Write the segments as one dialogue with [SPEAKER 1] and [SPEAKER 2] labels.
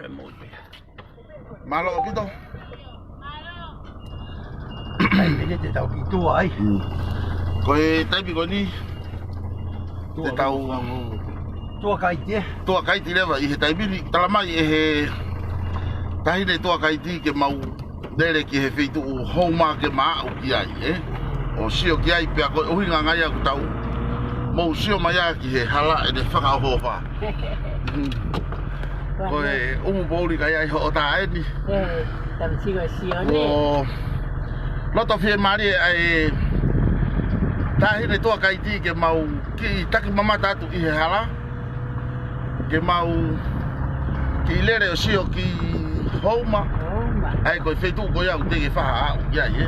[SPEAKER 1] muy bien. Malo poquito.
[SPEAKER 2] Ay, te tao kito ay.
[SPEAKER 1] Koe taipi koe ni. Te tau
[SPEAKER 2] Tua kaite.
[SPEAKER 1] tua kaiti lewa i he taipi ni talamai e he tahine tua kaiti ke mau dere ki he feitu o houma ke maa o ki ai, O sio ki ai pia koe uhinga ngai aku tau. Mau sio mai ki he hala e ne whakahofa. Koe umu pouri kai ai ho o ta e ni.
[SPEAKER 3] Tam sigo sio ne.
[SPEAKER 1] Loto fie mari ai tahine tua kaiti ke mau ki taki mama tatu ki he hala. Ke mau ki lere o sio ki houma. Ai koe feitu koe au te ke whaha au ki ai,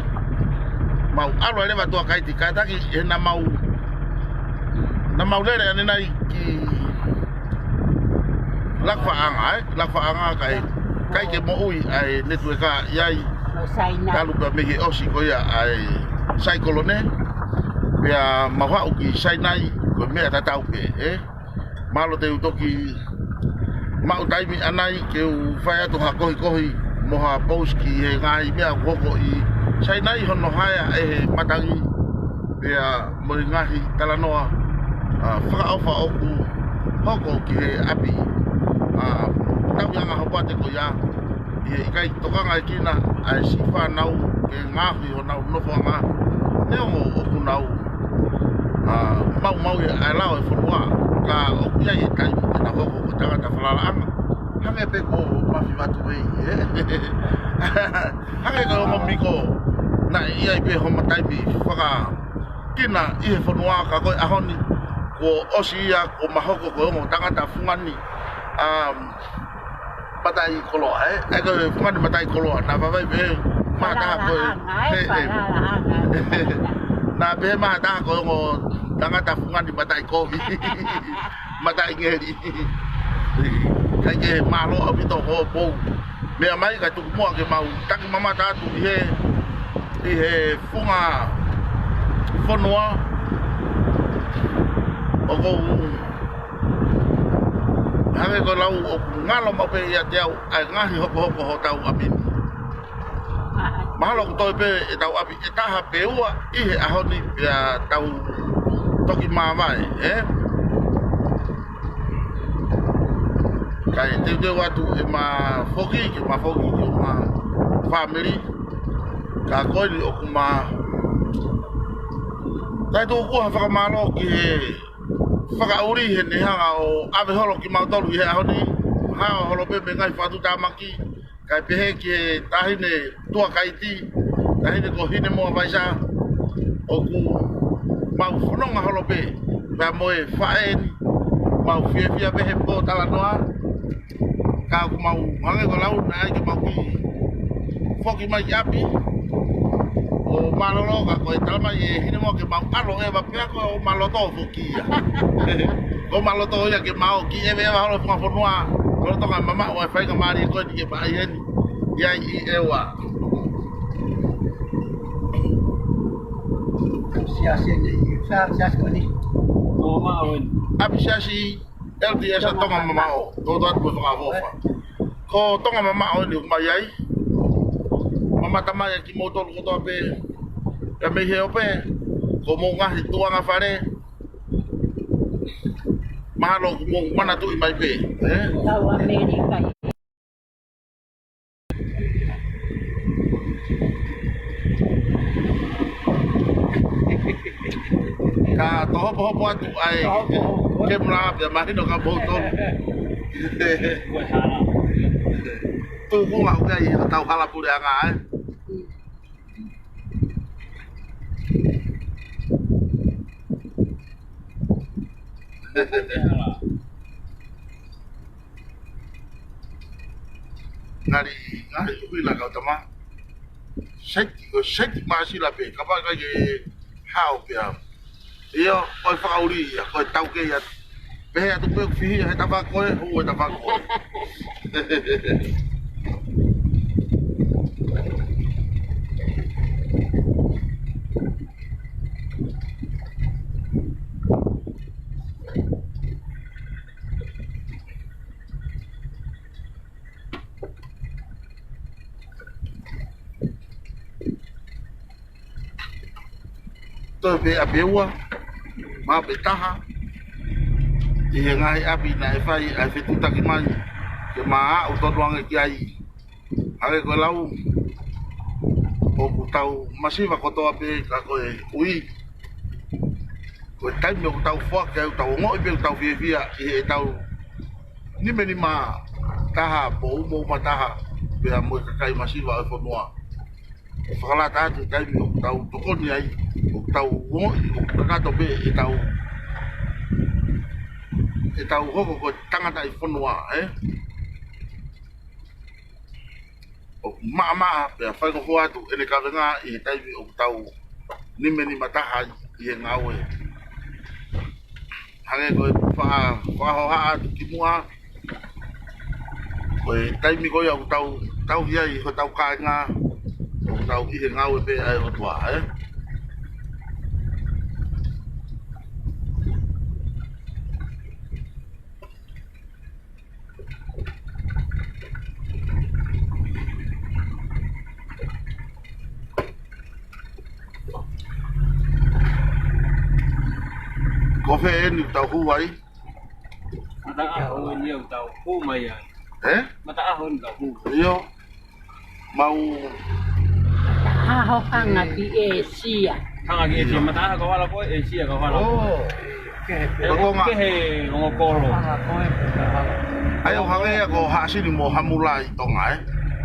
[SPEAKER 1] Mau alo lewa tua kaiti ka taki e na mau lere ane nai ki lakwhaanga kai ke mo ui ai netu e ka iai talu pa mehe osi koia ai sai kolone pia mawhau ki sai nai koe mea tatau pe, Malo te utoki mau taimi anai ke u whai atu ha kohi moha pous ki he ngai mea koko i sai nai hono haia e he matangi pia mori ngahi talanoa whakaofa oku hoko ki he api tau yanga hopate ko ia i he ikai tokanga e kina ai si whanau ke ngahi o nau nofanga neongo oku nau mau e ai lao e whanua ka oku ia i kai mo ke na hoko ko tangata whalalaanga hange pe ko mafi watu wei, Hange ka homo miko na ia i pe homo taimi whaka kina i he whanua ka koe ahoni ko osi ia ko mahoko ko homo tangata fungani matai koloa, Ai koe fungani matai koloa na wawai pe mahataha koe na pe mahataha koe homo tangata fungani matai kohi matai ngeri kai ke malo abito ho po mea mai ka tu mo ke mau taki mama tatu i he funga fonua o ko hame ko lau o ngalo ma pe ia tau ai ngahi hoko ho tau apini mahalo ko toi pe e tau api e taha pe ua i he ahoni ia tau toki mamai, Kai te watu e ma foki ki ma family ka koe ni o kuma kai tō kua whakamalo ki he whakauri he ne hanga o ave holo ki mautolu i he ahoni hao holo pepe ngai whatu tāmaki kai pehe ki he tahine tua kaiti tahine ko hine moa vaisa o ku mau whanonga holo pe pēr moe whaeni mau fia pehe po talanoa ka ku mau hange ko lau na ai ke mau ki foki mai api o malolo ka ko talma ye hine mo ke mau alo e va pia ko maloto foki ya ko maloto ya ke mau ki e ve va holo fonua ko to ka mama o fa ka mari ko ni ke ba yen ya i ewa
[SPEAKER 2] Siasi ni, siasi ko ni.
[SPEAKER 3] O maon.
[SPEAKER 1] Api siasi LDS a tonga mamao, tō tatu e whakawofa. Ko tonga mamao ni mai ai. Mama tamai ki motoro ko toa pe. E me he ope. Ko mō ngahi tuanga whare. Mahalo ko mō mana tui mai pe.
[SPEAKER 3] Tau Amerika.
[SPEAKER 1] Ka tohopo hopo atu ai. Ke mra pe mahino ka botol. Tu ko ngau kai tau hala pure anga ai. Ngari uila ka tama. Sek masih la pe kapag ka hao pe. Iyo koi whakauri ia, koi tauke ia. Pehe atu peo whihi he tawa koe, hu e tawa koe. Toi pe a peua. Ma pe taha. I he ngai api na e whai ai whetutaki mai. Ke maa o tonuanga ki ai. Hare koe lau. O ku tau masiva kotoa pe ka koe ui. Koe taimi o ku tau whaka au tau ngoi pe o tau whiawhia i he tau. Ni meni ma taha po umo ma taha. Pea moe kakai masiva o whanua. Whakalata atu taimi o ku tau tokoni ai. O ku tau ngoi o ku kakato pe e tau. E tau hoko ko tangata i whanua, O maa pe a whai ko atu ene ka venga i he taimi o tau nimeni mataha i he ngau e. Hange ko e whahoha atu ki mua. Ko e taimi ko ia o tau hia i ho tau kāinga o tau i he ngau e pe ai o tua, Ko fe ni tau huai.
[SPEAKER 3] Mata ahon niyo tau hu mai ai. Mata ahon tau hu.
[SPEAKER 1] Iyo. Mau
[SPEAKER 3] Aho hanga ki Asia.
[SPEAKER 4] Hanga ki Asia mata aha kawala ko Asia kawala.
[SPEAKER 1] Oh.
[SPEAKER 4] Ke he ngokoro.
[SPEAKER 1] Ayo hange ko hasini mo hamulai tonga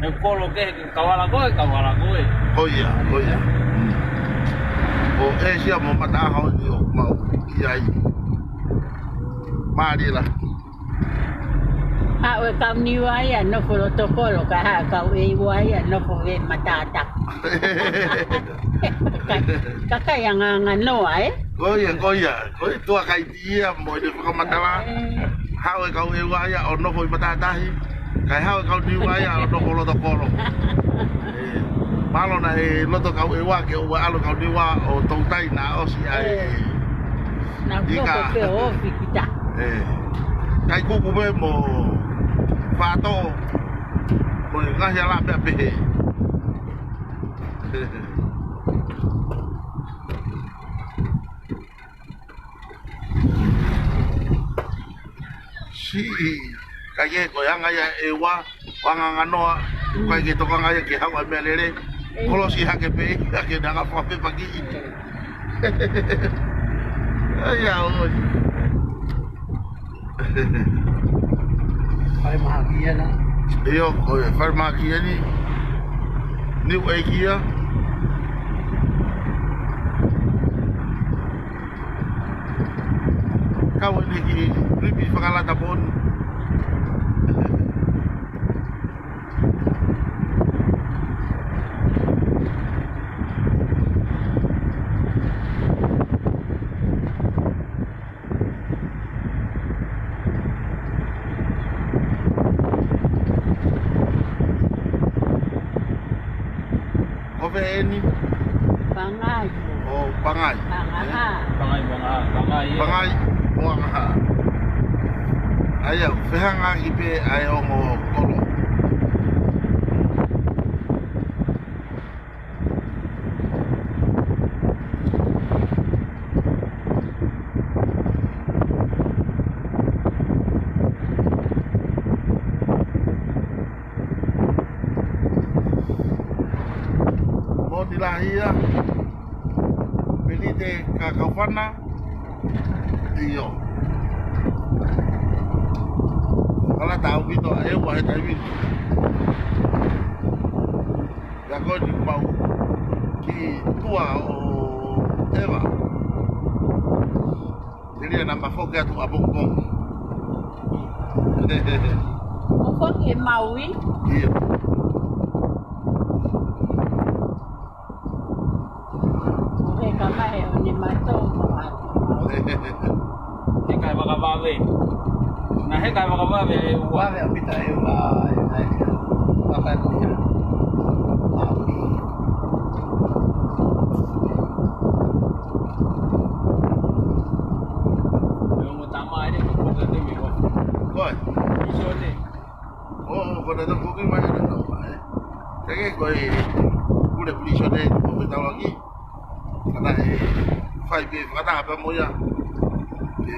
[SPEAKER 4] E kolo ke kawala ko.
[SPEAKER 1] Oh iya. O Asia mo mata aha ni o mau iai. Mari lah.
[SPEAKER 3] Ha o kam ni waya no protokolo ka ha ka e waya no ko e matata. Kaka yang ngano ai.
[SPEAKER 1] Ko tua kai dia mo de ko matala. Ha o ka e waya o no ko matata hi. Kai ha o ka ni waya o no ko protokolo. Malo na e loto ka e wa ke o alo ka ni wa o tontai na o si ai.
[SPEAKER 3] Na ko ke o fikita.
[SPEAKER 1] Kai kuku be mo fato mo nga ya la pe si kai ko yang ya ewa wanga ngano kai ke to kanga ya ke hawa melele kolo si hake pe ke danga fa pe pagi ya oi
[SPEAKER 2] Farmakia na.
[SPEAKER 1] Iyo, farmakia ni waikia. Kau ni ki ribi pangalata pun. Ini
[SPEAKER 3] Pangai.
[SPEAKER 1] Oh, pangai. Pangai. Buang ha. Ayo, fehanga ipe ayo mo kolo. Dilahia Benite Kakafana iyo kalau tahu gitu ayo wahai tahu ya kau di mau ki tua o Eva jadi nama foga tu abang kong
[SPEAKER 3] Mo ke Maui.
[SPEAKER 1] iya
[SPEAKER 3] Kamay o ni mato.
[SPEAKER 4] Hekai makababe. Na hekai makababe wa.
[SPEAKER 2] Wale apita eu ai. Apa itu ya?
[SPEAKER 4] Yung utama ini ko dito mi ko.
[SPEAKER 1] koi
[SPEAKER 4] Iso ni.
[SPEAKER 1] oh pada tu booking mana dah tahu saya koi boleh beli shot ni, boleh tahu lagi. Kata fai be fata pa moia e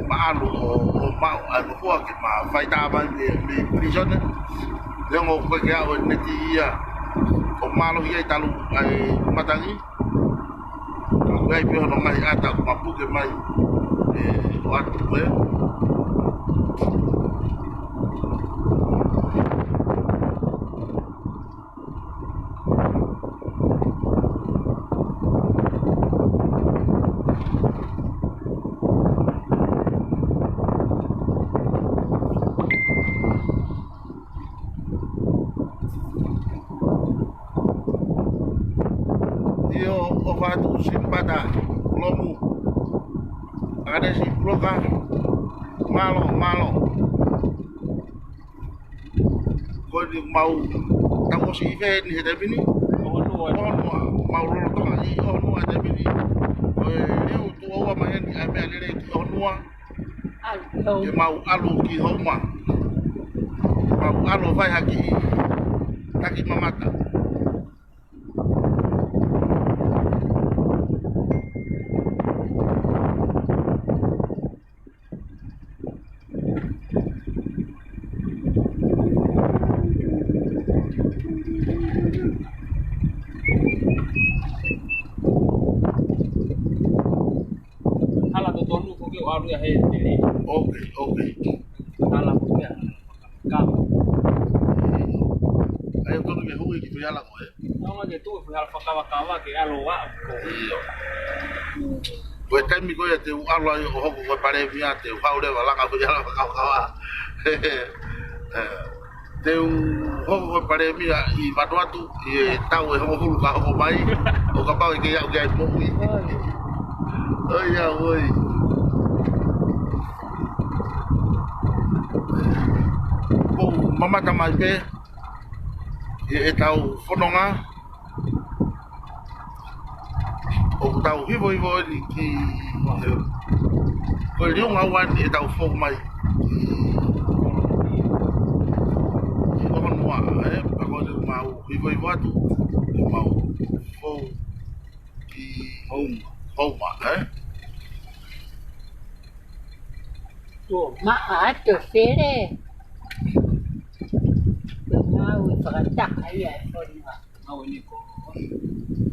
[SPEAKER 1] malo o mau a ko ke ma fai ta ba me prison le ngo ko ke a o neti ia o malo ia talu ai matangi vai pe no mai ata ko mapu ke mai e o atu pe Fatu simpata lomu ada si bloka malo ko di mau tamu si ve ni hede bini mau lo to ni onu ada bini eu tu o ma ni ame ale ki onu ke mau alu ki homa mau alu vai haki taki mamata
[SPEAKER 3] Alu ya hete.
[SPEAKER 1] Okay.
[SPEAKER 3] Ala punya. Kam.
[SPEAKER 1] Ayo tu ke hui ki ya la ko
[SPEAKER 3] Não é tu foi alfa kawa que alu wa.
[SPEAKER 1] iyo ko tai mi ko ya te alu ayo ho ko pare via te fa ule wala ka ya la ka te ho ko pare via I batu atu e tau e ho hulu ka ho mai o ka pa ke ya o ga mo ui oi ya oi ko mama ta mai pe e tau fononga o tau vivo ni ki ko riunga wan e tau fo mai ko noa pa ko de mau vivo atu mau fo ki homa
[SPEAKER 5] Maato sere. Mau pagata ai fonwa.
[SPEAKER 3] Mau ni ko.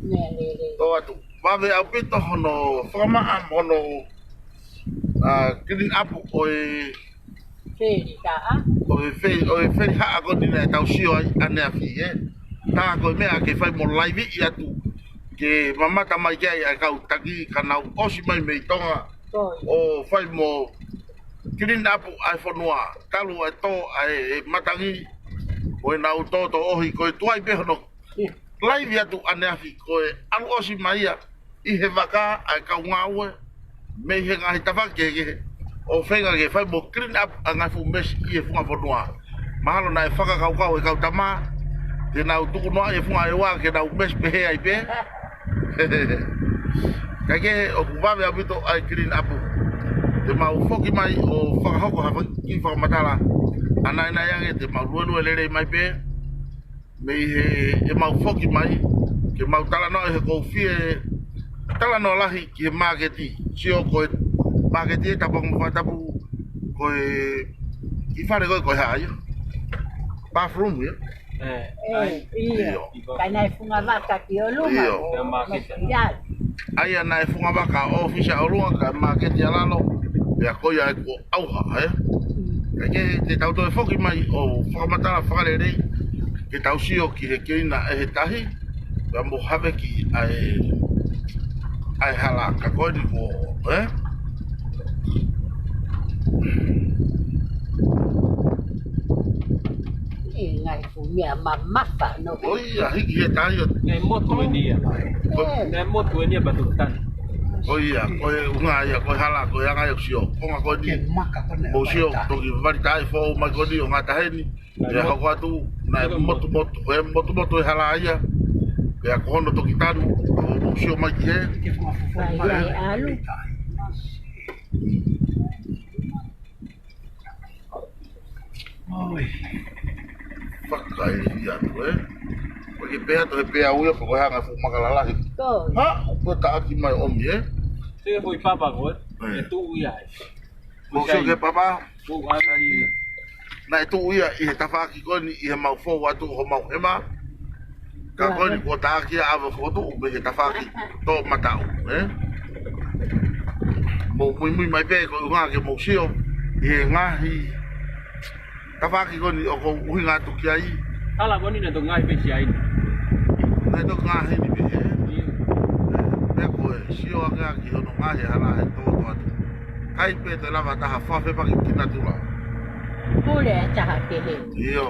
[SPEAKER 5] Nele.
[SPEAKER 1] to atu va ve apito hono forma am hono clean up
[SPEAKER 5] Sere ta.
[SPEAKER 1] o fe ha ko dina tau sio ane afi ta ko me a ke fai mo live I atu ke mama ta mai ya ka taki kana o si mai me tonga o fai mo clean up iPhone wa talu to ai matangi o na auto to ohi ko tuai pe hono live atu ane afi ko alu o si mai I he vaka ai ka ngawe me he nga hitafa ke o fenga ke fai mo clean up anga fu mes I fu nga fonua mahalo na e faka ka e ka tama te na utuku no e fu nga e wa ke na mes pe ai pe kage o kuvawe abito ai clean up te mau foki mai o whakahoko hawa ki whakamatala ana ina yange te mau luelu lere mai pe me he mau foki mai ke mau tala no he koufie tala no lahi ki he marketi sio koe marketi tapong mwhatapu koe I whare koe haaia bathroom ya
[SPEAKER 5] Iyo. Kana funga vaka ki oluma.
[SPEAKER 3] Iyo.
[SPEAKER 1] Ai ana e funga waka ofisa olunga ka marketi alalo ya ko ya ko auha ke te tau to foki mai o whakamatala whakarere ke tau sio ki he keina e he tahi ka mo have ki ai hala ka koe ni ko
[SPEAKER 5] Ngai fumia mamapa no.
[SPEAKER 1] Oia hiki he tahi
[SPEAKER 3] Ngai moto ni ya. Ngai moto ni ya batutan.
[SPEAKER 1] Oia koe unga ia koe hala koe anga yo sio konga koe ni mo sio toki vari tai fo mai koe ni o ngata heni ya hako atu na motu e hala ia ya kohono toki tanu mo sio mai ki he
[SPEAKER 5] Ai alu.
[SPEAKER 1] Whakai ia tu koe ke pēha to he pēha uia koe hanga fu makalalahi
[SPEAKER 5] Ko.
[SPEAKER 1] ha koe ta aki mai omi
[SPEAKER 4] Sige foi papa ko. Tu ia.
[SPEAKER 1] Mo so ke papa.
[SPEAKER 4] Tu ai.
[SPEAKER 1] Na tu ia I he tafaki koni I he mau fo atu ho mau ema. Ka koni ko ta ki ava foto o be he tafaki to matau, Mo mui mai pe ko nga ke mo sio I he ngahi. Tafaki koni o ko uhinga tu ki ai.
[SPEAKER 4] Ala koni na to ngai pe si ai.
[SPEAKER 1] Na to ngahi ni be. Pe ko sio nga ki no ngahi ala he to atu. Kai pe te lava ta ha fa fe pa ki na tu la.
[SPEAKER 5] Pule taha ke he.
[SPEAKER 1] Iyo.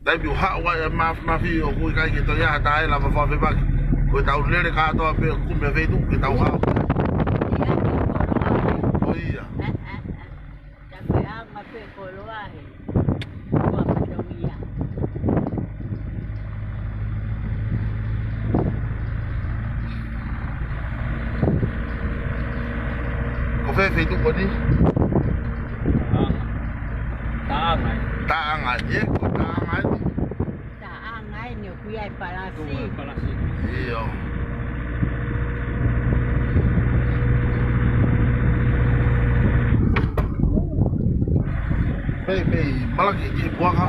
[SPEAKER 1] Dai biu ha wa ma fi o ku kai ke to ya ta la fa fe pa. Ko ta ulele ka to pe ku me ve tu ke ta ha. Oia.
[SPEAKER 5] Ta pe a ma pe ko lo ai. Ko pa to ia.
[SPEAKER 1] Ko fe tu ko ni. Taangai, ko taangai.
[SPEAKER 5] Taangai ni ku ai palasi.
[SPEAKER 1] Iyo. Pe, malaki ki buang ha.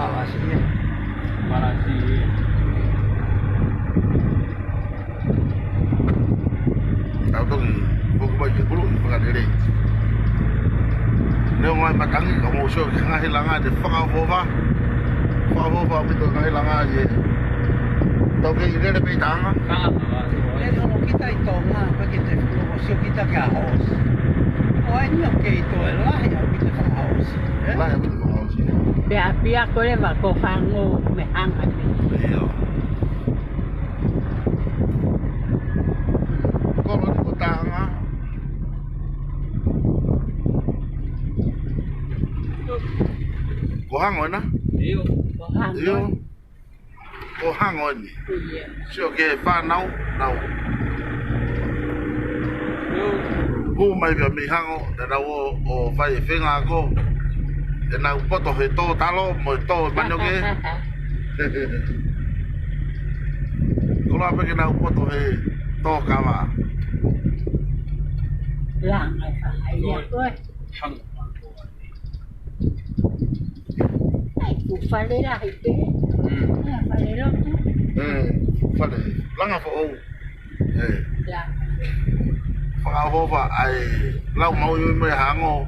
[SPEAKER 4] Palasi.
[SPEAKER 1] Tao tu buku baju dulu pengen diri. Nếu ngoài mà cắn có một số ngay là ngay thì phá vô va bây giờ ngay là ngay gì tao cái gì đấy bị tang á
[SPEAKER 2] Le no kita ito nga pagkita sio kita ka house. O anyo ke ito la ya kita ka house.
[SPEAKER 1] là em biết không gì
[SPEAKER 5] Pia ko le va ko hango me hanga me.
[SPEAKER 1] Iyo có nó có tang á có hang rồi nè
[SPEAKER 4] Iyo.
[SPEAKER 5] Ko hango.
[SPEAKER 1] Iyo có hang rồi
[SPEAKER 5] Iya.
[SPEAKER 1] sio cái pha nấu
[SPEAKER 4] Yo.
[SPEAKER 1] Hu mai bia mi hango da da o fai fenga ko e na poto he to talo mo to banyo ke ko la pe ke na poto he to kama
[SPEAKER 5] Lang ai fa ai ya ko.
[SPEAKER 4] Hang.
[SPEAKER 5] Ai ku fa le la hi pe. Fa le lo tu.
[SPEAKER 1] fale langa fo o
[SPEAKER 5] La.
[SPEAKER 1] fa ho fa ai lau mau yo me hango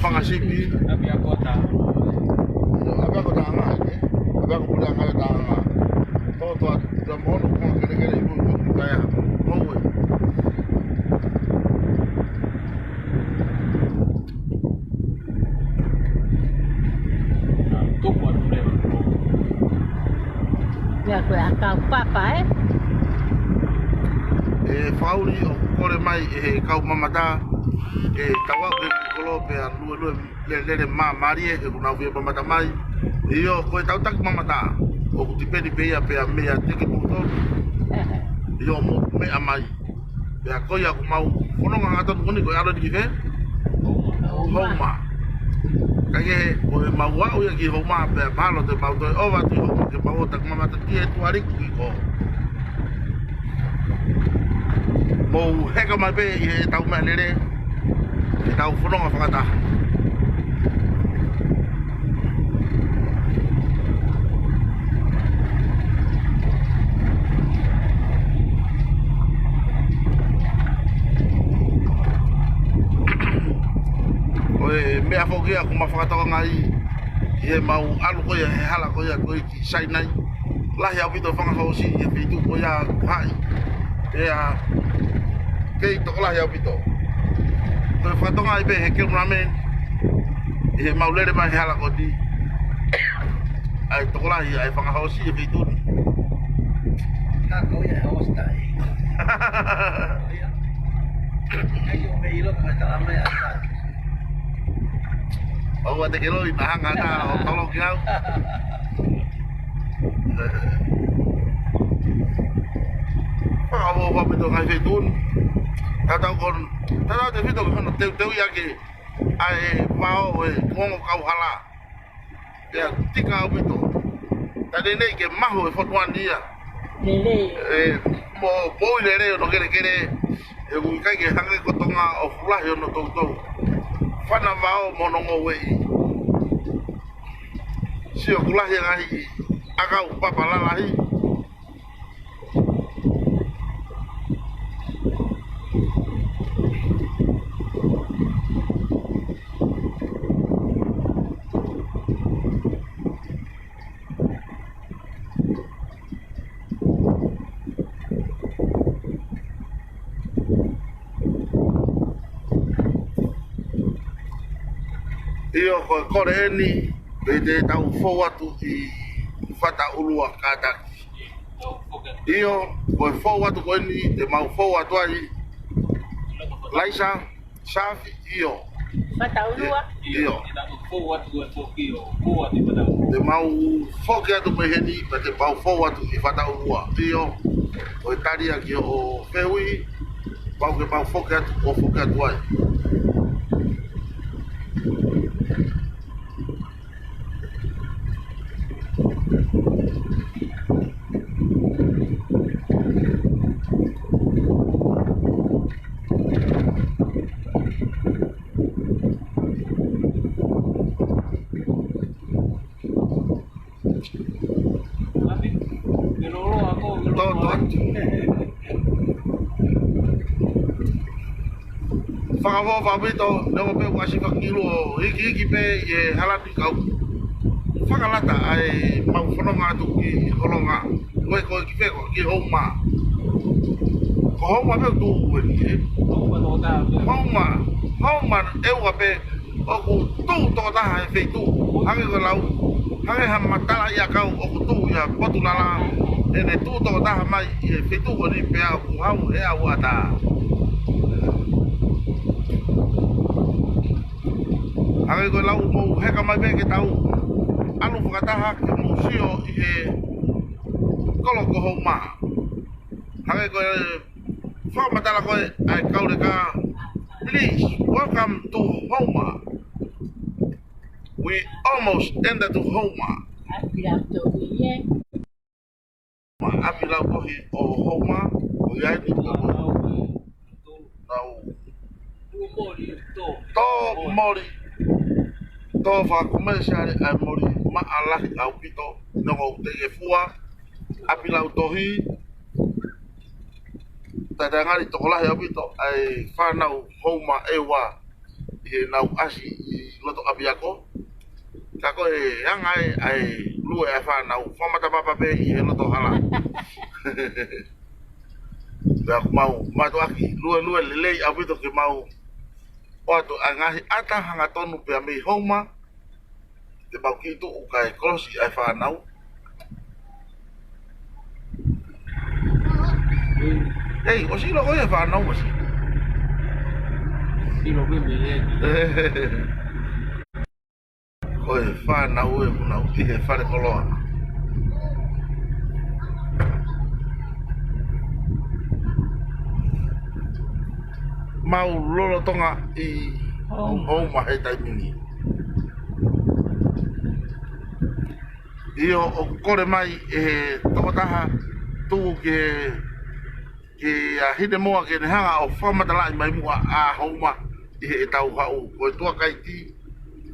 [SPEAKER 1] fanga sipi
[SPEAKER 4] Tapi aku tak.
[SPEAKER 1] apa ko tanga apa ko pula ngala tanga to da mo no ko ke ibu ko kaya mo we
[SPEAKER 4] Tu buat boleh.
[SPEAKER 5] Ya ko aka papa
[SPEAKER 1] fauli o kore mai e kau mamata tawa ke kolo pe lu le marie e kuna vi mamata mai io ko tau tak mamata o ku tipeni pe ya pe me ya te ke puto io mo me amai pe ko ya ku mau kono nga to kuni ko alo di ke homa kage o ma wa o ya ki homa pe palo te mau to o va ti homa ke mau tak mamata ki e tu ari ku ko mo heka mai pe e tau mai lere e tau whanonga whakata oe mea whokia ku ma whakataka ngai e mau alu koia he hala koia koe ki sai nai lahi au pito whangahausi e whitu koia hai e a kei to la ya pito to fa to ngai be he ke ramen e maulere ma hala ko di ai to la ya ai fa hosi e vitu
[SPEAKER 2] Ka ko ya house dai. Ai yo me ilo ka ta me ata.
[SPEAKER 1] o wa te ke lo ina hanga ta o to lo ki au pa o wa pito ngai vitu tata kon tata te vitu ko no te ya ke ai pao e kongo kau hala ya tika o pito tade nei ke maho e fotuan dia
[SPEAKER 5] Lele.
[SPEAKER 1] mo boi lere no kere E ui kai ke hange ko tonga o fulahi ono toutou. Whana wao monongo wei. Si o kulahi ngahi akau papalalahi. Iyo ko kore ni pe te tau fo atu I fata ulua kataki. Iyo ko fo atu ko ni te mau fo atu ai Laisa Shafi iyo
[SPEAKER 5] Fata ulua.
[SPEAKER 1] iyo te mau fo ke atu pe heni pe te mau fo atu I fata ulua iyo ko tari aki o fewi mau ke mau fo ke atu o fo ke atu ai. Whakawha whawito, newa pe wasi whakiru o hiki pe e halati kau. Whakalata ai mau whanonga atu ki holonga. Koe koe ki wheko ki houma. Ko houma pe tu ue ni e. Houma ewa pe oku tu toko taha e wheitu. Hange ko lau. Hange ha matala ia kau oku tu ia potu lala. Ene tu toko taha mai e wheitu o ni pe au hau e au ata. Hange ko lau mou heka mai pe ke tau. Anu whakataha ke museo I he koloko houma. Hange ko whakamatala koe ai kaure ka. Please, welcome to Houma. We almost ended to Houma.
[SPEAKER 5] Apilau tohi e.
[SPEAKER 1] Apilau kohi o Houma. O iai ni nau. Tō mori. Tō whakumeseare ai mori. Ma alahi au pito. Nongo tege fua. Apilau tohi. Tata ngari toko lahi au pito. Ai whanau Houma ewa. I nau asi I loto apiako. Kako e angai ai lue ai whanau. Whamata papa pe I he loto hala. Pea mau mato aki lue lelei au pito ke mau. O ato angahi ata hanga tonu pea mei Houma. Te mau ki tu ukai kolosi ai whanau. Ei, o silo koe e whanau masi.
[SPEAKER 3] Silo bebe e.
[SPEAKER 1] Koe whanau e munau I he whare koloa. Mau lolo tonga I Houma he taimini. Io o kore mai e tokotaha tu ke hine moa ke ne hanga o whamatala I mai mua a Houma I he tau hau. Koe tua kai ti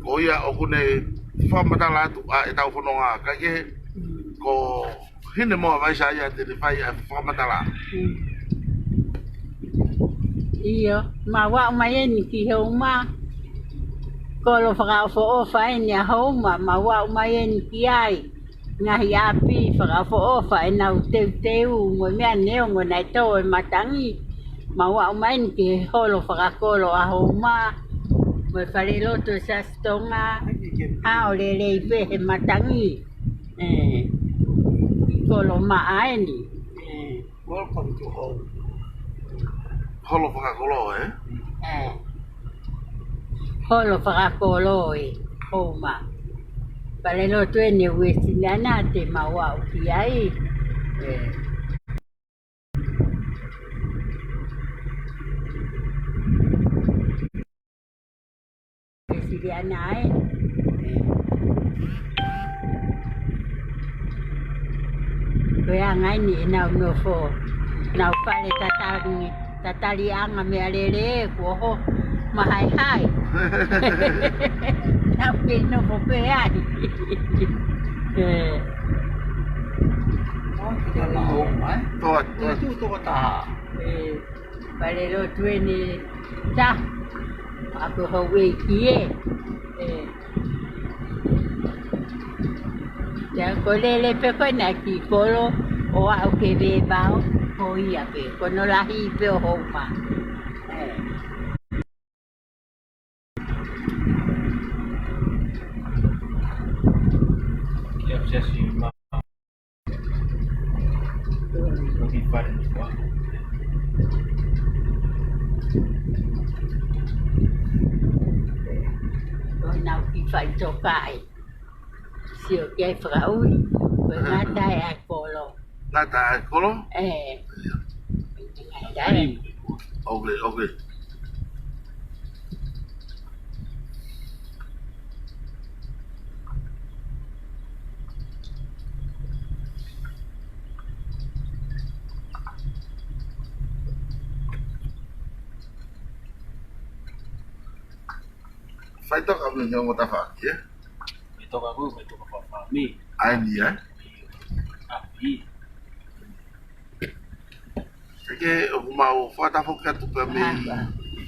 [SPEAKER 1] ko ia o kune whamatala atu a e tau whanonga. Kai ke ko hine moa vai sa ia te whai a whamatala.
[SPEAKER 5] Iyo, ma wa mai ni ki Houma. Kolo whakawha o whai ni a Houma, ma wa mai ni ki ai. Ngahi api whakawha o whai nau teu mo mea neo mo nai tau e matangi. Ma wa mai ni ki holo whakakolo a Houma. Mo whare loto sa stonga. Hao le leipe he matangi. Kolo maa ni.
[SPEAKER 2] Welcome to home.
[SPEAKER 1] Holo whakakolo
[SPEAKER 5] Holo whakakolo e Houma. Pare loto e ne uesinana te maua uki ai. Uesinana e. Koe a ngai ni e nau nofo. Nau whare tatangi. tatalianga me alele ko ho mahai hai. Na pino po pe ai.
[SPEAKER 2] Kita lau mai.
[SPEAKER 1] Toa,
[SPEAKER 2] Itu tu kata.
[SPEAKER 5] Bale lo tueni ta. Aku ho we kie. Ya ko le pe ko na ki kolo o au ke be bao ho ia pe ko no la hi pe ho ma.
[SPEAKER 3] Que obsesi ma. Bagi pada juga.
[SPEAKER 5] Rồi nào khi phải cho cải sửa cái pháo với ngã tay ai cổ lô
[SPEAKER 1] Ngata kolo.
[SPEAKER 5] đấy
[SPEAKER 1] Okay. Phải tóc ông mình nhau ta phải chứ.
[SPEAKER 3] Itu aku, itu apa mi.
[SPEAKER 1] Ai ni
[SPEAKER 3] Api.
[SPEAKER 1] cái ông mau pha ta phong cách tụi mình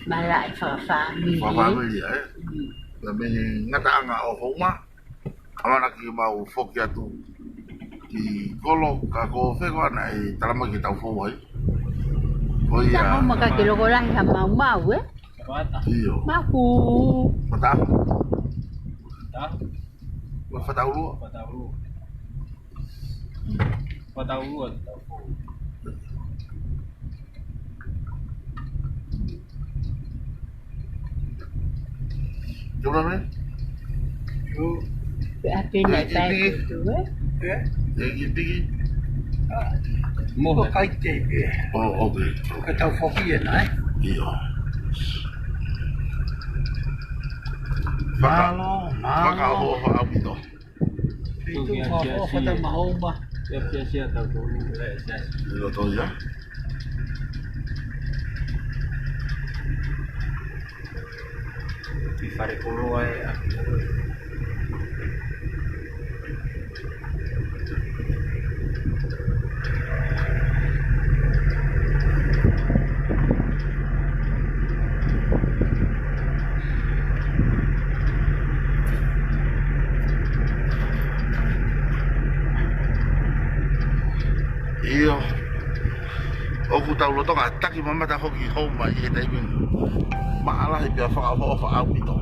[SPEAKER 5] mà lại phá mì
[SPEAKER 1] pha mình gì ấy là mình ngắt ta ngà ở phong má ama nak mau phong cách tụ thì kalau kako phê qua này ta làm cái tàu phong ấy bây
[SPEAKER 5] sao
[SPEAKER 1] giờ
[SPEAKER 5] không mà cái kilo có lại làm màu màu ấy
[SPEAKER 3] Mata.
[SPEAKER 1] iyo
[SPEAKER 5] màu cù
[SPEAKER 1] mà ta
[SPEAKER 3] Dah.
[SPEAKER 1] mà pha tàu luôn
[SPEAKER 3] Patau. Patau atau
[SPEAKER 1] chúng ta biết
[SPEAKER 5] cái bên này tay của tôi ấy
[SPEAKER 1] để cái
[SPEAKER 3] Mo.
[SPEAKER 2] Có cái gì kìa.
[SPEAKER 1] ok
[SPEAKER 2] Cái tàu phóng viên này.
[SPEAKER 1] iyo
[SPEAKER 2] Malo,
[SPEAKER 1] pha cao hồ pha áo bị đó
[SPEAKER 2] Itu apa pada mau mah.
[SPEAKER 3] Sia-sia tahu tu sia.
[SPEAKER 1] rồi thôi nhá
[SPEAKER 3] Di fare polo ai.
[SPEAKER 1] iyo o ku tau loto ka taki mama ta hoki ho ma i te bin ma ala he pia fa fa au pito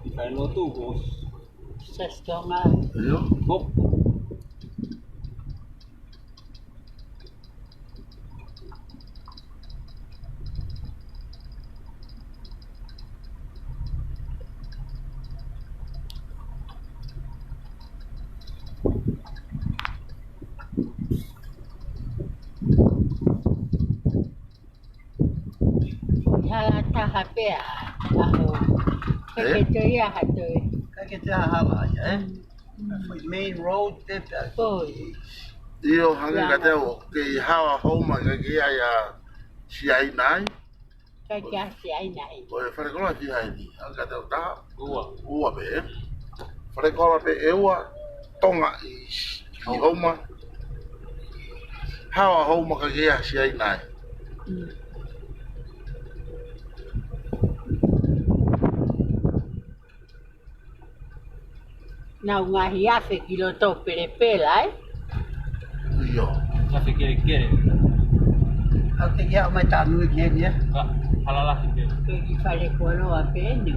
[SPEAKER 3] Di fare lo tu bos.
[SPEAKER 5] sestonga
[SPEAKER 1] iyo
[SPEAKER 3] Hop.
[SPEAKER 5] ha ta ha pe aho cái chơi à hạt chơi
[SPEAKER 2] Cái kita hala ya. Main road tip.
[SPEAKER 5] ôi
[SPEAKER 1] iyo hangi ka te o ke hawa ho ma ka ki ya si ai nai
[SPEAKER 5] cái cha sĩ này
[SPEAKER 1] o e fare kola si ai ni anga te ta
[SPEAKER 3] Ua.
[SPEAKER 1] ua be fare kola pe e ua tonga i ho ma hawa ho ma ka ki ya si ai nai
[SPEAKER 5] nào ngày hace kilo to perepela
[SPEAKER 1] iyo
[SPEAKER 3] Ya se quiere.
[SPEAKER 2] Aku ya mai tak nuik ni ya.
[SPEAKER 3] Halalah quiere.
[SPEAKER 5] que fare quello a pene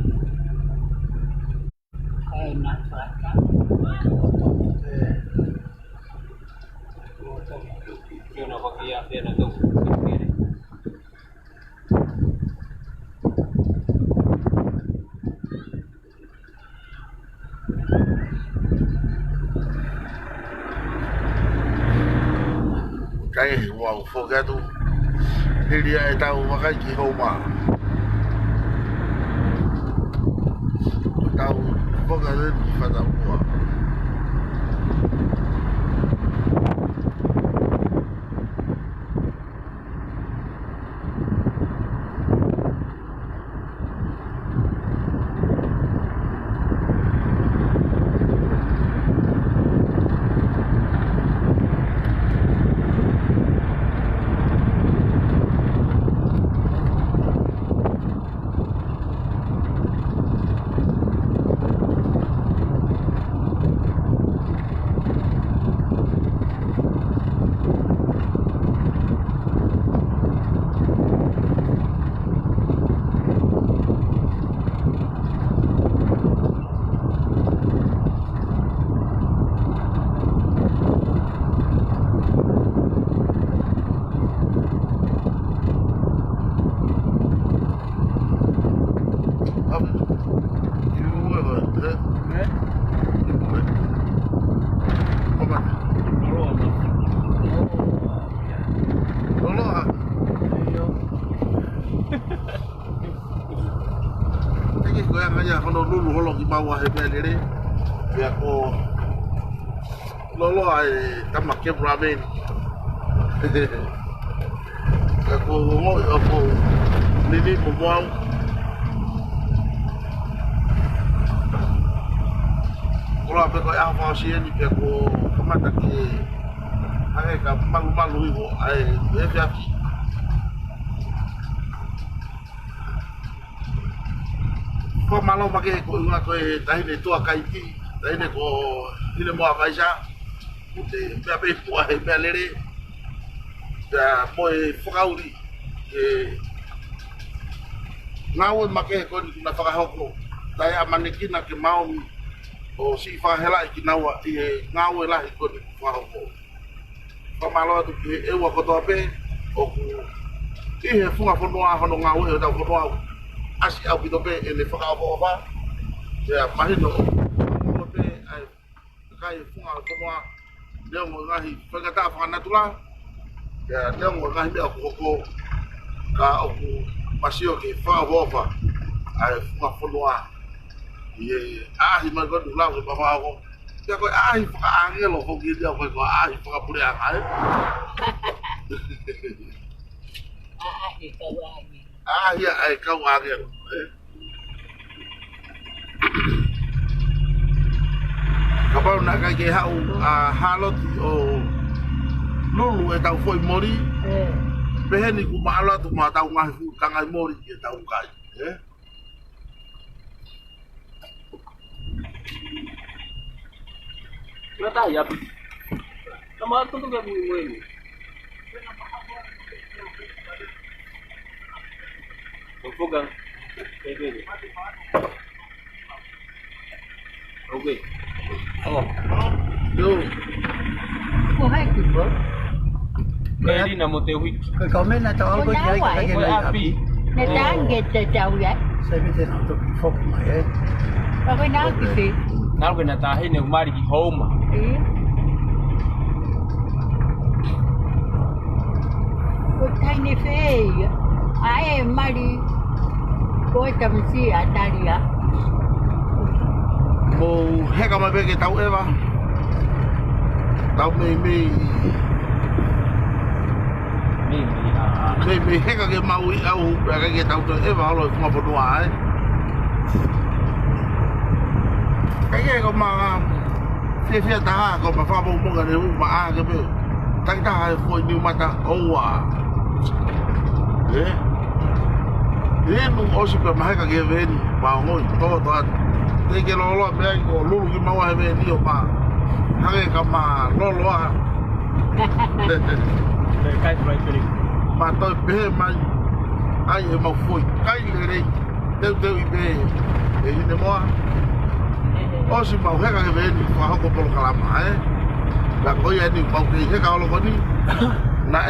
[SPEAKER 5] una fracca
[SPEAKER 3] Yo no pakai ya fiera tu. Quiere.
[SPEAKER 1] mau fogatu. Hiria e tau wakai ki homa. Tau fogatu ki whatau mua. Mau he pelere ya ko lolo ai tama ke ramen ya ko mo ko nini mo mo ora pe ko ya fa si ni pe ko kamata ke ai ka malu ibo ai e fiaki ko malo make ko nga ko tahi ne tua kaiti tahi ne ko ile mo avaisa ute pe pe po ai belere da moi fokauri ngawe make ko na fakahoko tai amaniki na ke mau o si fa hela ki nawa ngawe la ko fakahoko ko malo tu e wa ko to pe o ku e funga fonua hono ngawe da fonua asi au bidobe ele whakaofa ya mahino o pe ai kai funga konoa leo ngahi whakata whanatula ya leo ngahi mea koko ka oku masio ke whakaofa ai funga konoa ye ahi magodu lau ke pawako ya koe ahi whakaangelo hoki dia koe ko ahi whakapure anga
[SPEAKER 5] Ahi kawangi.
[SPEAKER 1] Ya, ai kau agel. Kapau nak kai ke hau halot o lulu e tau foi mori. Beheni ku maala tu ma tau ngai fu tangai mori ke tau kai.
[SPEAKER 3] Nata ya. Sama tu ga mu ni. Fogang. Okay.
[SPEAKER 2] Oh.
[SPEAKER 1] Yo.
[SPEAKER 5] Ko hai ki bo.
[SPEAKER 3] Kaya di na mo te wiki.
[SPEAKER 2] Ko komen na to algo jai ka lagi na api.
[SPEAKER 5] Ne tang ge te tau ya.
[SPEAKER 2] Sai bete na to ki fok mai eh.
[SPEAKER 5] Ba ko na ki se.
[SPEAKER 3] Na ko na tahi ne mari ki homa.
[SPEAKER 5] Ko tai ne fe. Ai mari ko tamsi ataria.
[SPEAKER 1] Mo heka mai be ke tau eva. Tau me heka ke mau I au ka ke tau to eva lo funga ponua ai. Kai ko ma fia ta ko ma fa mo ga ne ma a ke be. Tai ta foi ni mata oa. Nu osi pe maheka ke veni pa ngoi to te ke lolo me ko lulu ki mau he veni o pa hage ka ma lolo a
[SPEAKER 3] Kai fry fry.
[SPEAKER 1] ma to be mai ai e mau foi kai le te I be e ni mo osi mau heka ke veni pa hoko polo kalama la ko ya ni mau ke heka lo ko ni na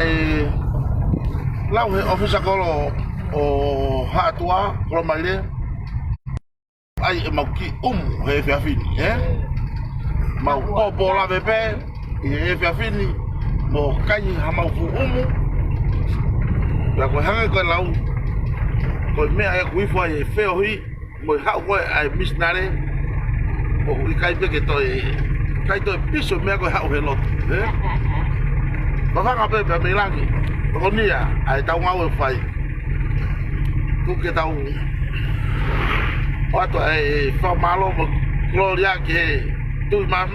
[SPEAKER 1] lau he ofisa kolo o hatua kolo maile ai e mau ki he fiafini mau o bola bebe e fiafini mo kai ha mau fu La ko hanga ko lau. Ko me ai ku fo ai feo hi mo ha ko ai misnare. O ku kai pe ke to piso me ko ha o helot. Ko fa pe pe me langi. Ko nia ai tau ngau fai. Ku ke tau. O to ai fa malo mo gloria ke tu ma.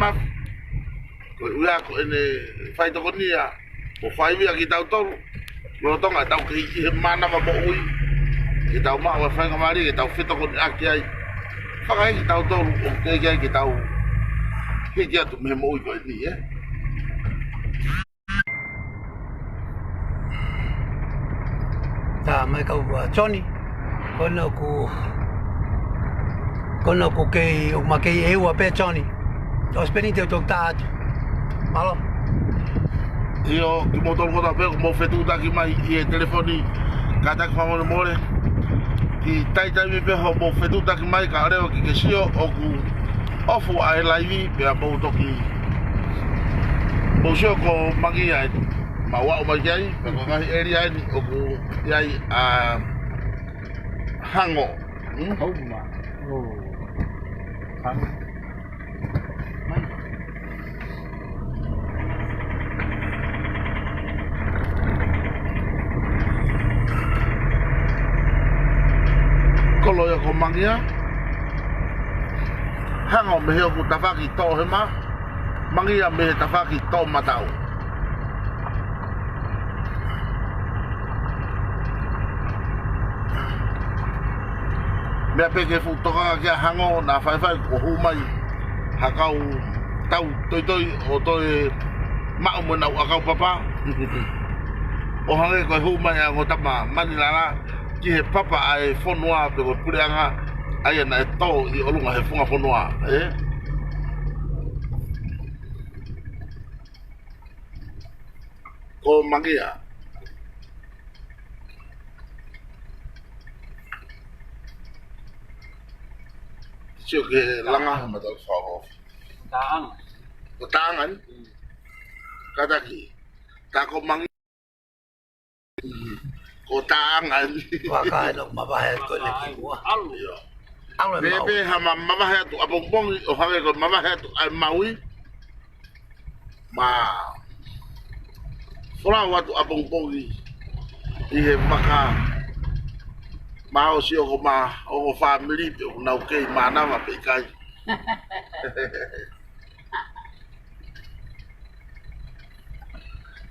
[SPEAKER 1] Ko ua ko ene fai to nia. O fai via ki tau tolu. Lo tonga tau ki mana ma ui. Ki tau ma wa fai ngamari ki tau fito ko aki ai. Whakai ki tau tolu o ke ki tau. Ki ki atu me mo ui ko ni
[SPEAKER 2] Ta mai kau Johnny. Kono ku ke o ma ke e wa pe Johnny. Os penite o ta. Malo.
[SPEAKER 1] Io ki mo tolu ko ta pe mo fetu ta ki mai i telefoni. Kata ka mo more. Ki tai mi pe ho mo fetu ta ki mai ka reo ki ke sio o ku ofu ai live pe a mo to ki. Mo sio ko magi ai. Ma wa o mai ai pe ko ngai area ni o ku ai a hango.
[SPEAKER 3] Hauma. Oh. Hango.
[SPEAKER 1] Kolo ya ko mangia hango me ho ku tafaki to he ma mangia me tafaki to matau me pe ke fu to ka hango na fai ko hu mai ha kau tau toi o toi ma mo na ka papa o hange ko hu mai ngo tama manilala ki he papa ai fonua pe ko pureanga ai na to I olunga he funga fonua ko mangia sio ke langa ma to fa
[SPEAKER 3] Taang.
[SPEAKER 1] ko tangan kata ki ta ko mangia ko tangan
[SPEAKER 2] Waka no mabahe ko le ki wa.
[SPEAKER 1] yo
[SPEAKER 2] Alu
[SPEAKER 1] bebe hama mama ha tu abong o hange ko mama ha tu ai maui ma fora wa tu abong I he maka ma o si o ma o family pe na o ke mana ma pe kai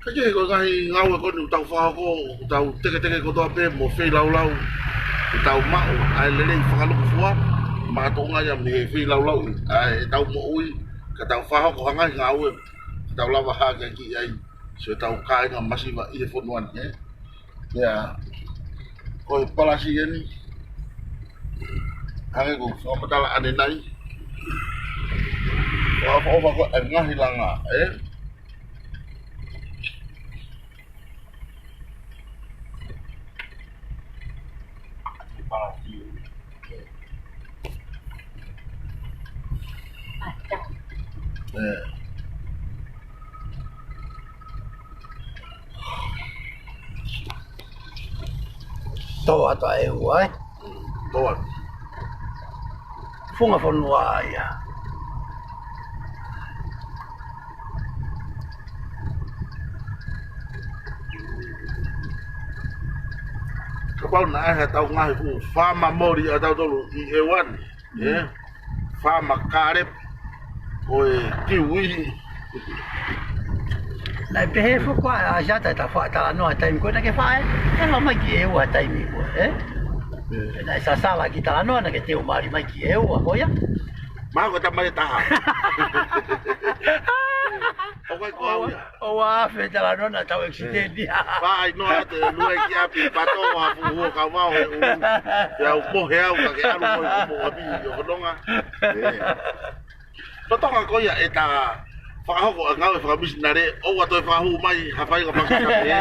[SPEAKER 1] Kaje ko ngai ngau ko ni tau fa ko tau teke ko to pe mo fe lau tau ma ai le le fa lu fua ma to ngai am he fe lau ai tau mo ui ka tau fa ko ngai ngau tau la ha ka ki ai so tau kai nga masiva I fo nuan ya ko pala si ni hange ko so matala ane nai ko ngai langa
[SPEAKER 2] To ata e wa.
[SPEAKER 1] Toa.
[SPEAKER 2] Funga fonua ya.
[SPEAKER 1] Kapal na ai tau ngai fu fama mori atau tolu I ewan fama karep oi kiwi
[SPEAKER 2] Lai pehe fu kwa a jata ta fa ta no ta mi ko na ke fa e lo mai ki e wa ta mi ko na sa sala ki ta no na ke te o mari mai ki e wa ko ya
[SPEAKER 1] ma ko ta mai ta o ko
[SPEAKER 2] o wa fe ta la no na ta accident dia
[SPEAKER 1] ba ai no ate lu e ki api pato wa fu ka ma o ya o mo he au ka ke alu mo abi yo donga to tonga ko ya eta whakahoko a ngau e whakamisnare o ato e whakahu mai hawhai ka pakitape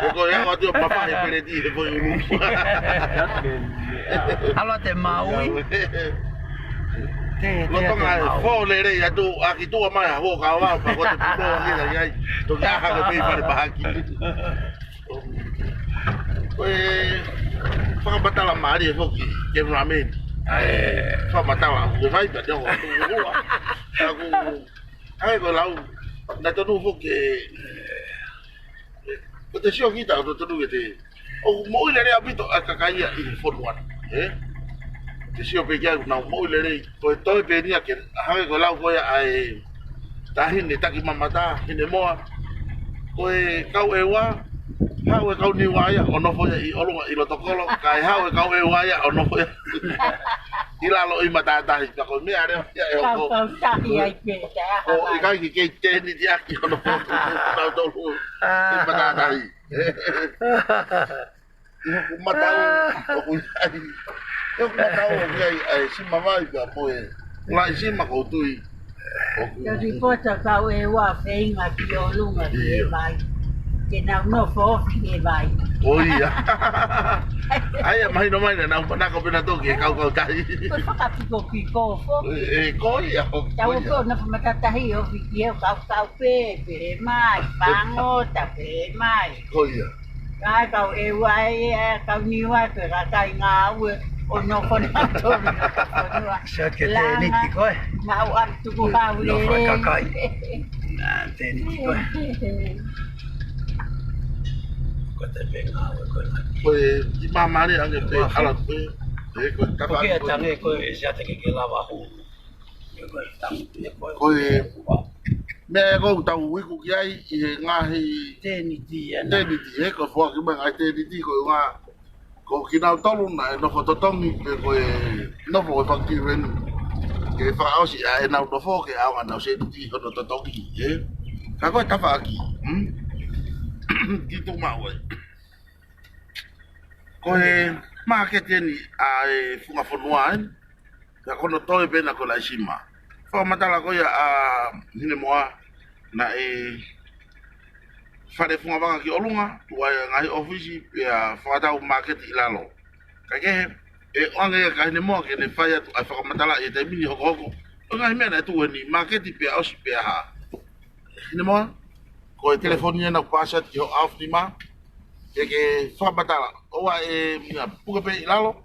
[SPEAKER 1] e ko ea atu o papa he pereti he foi uru
[SPEAKER 2] Alo te maui
[SPEAKER 1] Lotonga e fo le rei atu a ki tua mai a ho ka wa pa ko te puto a ngira iai to ka ha ko pe pare pahaki whakamatala maari e hoki, ke ramen. Whakamatala, ke vai pa te hoa, ai ko lau, na tonu hoki, ko te sio kita, o tonu ke te, o mo ile rea pito a kakaia i whonuana, te sio pe kia na mo ile rea, ko e toi pe nia ke, hange ko lau koia ai, tahine taki mamata, hine moa, ko e kau e wa, hau e kau ni waya o nofo ia i olunga i lotokolo, kai hau e kau e waya o nofo ia i lalo i matatahi, ka ko mea reo ia e hoko.
[SPEAKER 5] Kau tahi ai ke te aha
[SPEAKER 1] O i kai ki kei tēni ti aki o nofo tau tolu i matatahi. I hoku matau o kui ai, i hoku matau o kui ai si mawai ka moe, lai si mako tui.
[SPEAKER 5] Yo ripota kau e wa whainga ki o lunga ki e vai. Ke nau no fōwhi e vai.
[SPEAKER 1] Oia. Ai a mahi no mai na nau panako pena toki e kau tahi.
[SPEAKER 5] Ko whakapiko ki kōwho.
[SPEAKER 1] Koia.
[SPEAKER 5] Tau ko na pamatatahi o whiki e kau pe mai, pango ta pe mai.
[SPEAKER 1] Koia.
[SPEAKER 5] Kai kau e wai kau ni wai pe rakai ngā ue o no kona tōru na kaponua.
[SPEAKER 2] Sa ke te niti koe.
[SPEAKER 5] Mau atu ko hau
[SPEAKER 2] No
[SPEAKER 5] le
[SPEAKER 2] whakakai. Nā, te niti koe. Ko te whenga ue koe mati.
[SPEAKER 1] Koe i mamari ange pe ala pe. Koe
[SPEAKER 2] Ko
[SPEAKER 1] tapa.
[SPEAKER 2] kia tange koe e sea te ke lawa hu. Koe tamu te koe.
[SPEAKER 1] Koe mea kou tau wiku ki ai i he ngahi
[SPEAKER 2] Te niti ana.
[SPEAKER 1] teniti. Ko fua ki mai ai teniti koe ngā. Ko ki nau tolu na e nofo totongi pe koe nofo koe whakti renu. Ke whakaosi a e nau nofo ke aonga nau se niti hono totongi. Ka koe tawha aki. Ki tō mau ai. Ko he maa ke tēni a e whunga whanua ai. Ka kono toi pēna ko lai sima. Whamatala koe a hine moa na e whare whunga wanga ki olunga. Tua e ngahi ofisi pe a whakatau market i lalo. Ka kehe e oange ka hine moa ke ne whai atu ai whakamatala e te mini hoko hoko. O ngahi mea na e tuwe ni market pe a osi pe a ha. Hine moa? Ko e telefonia na pasa ki ho auf ni ma. E ke whamatala. Oa e mia puke pe i lalo.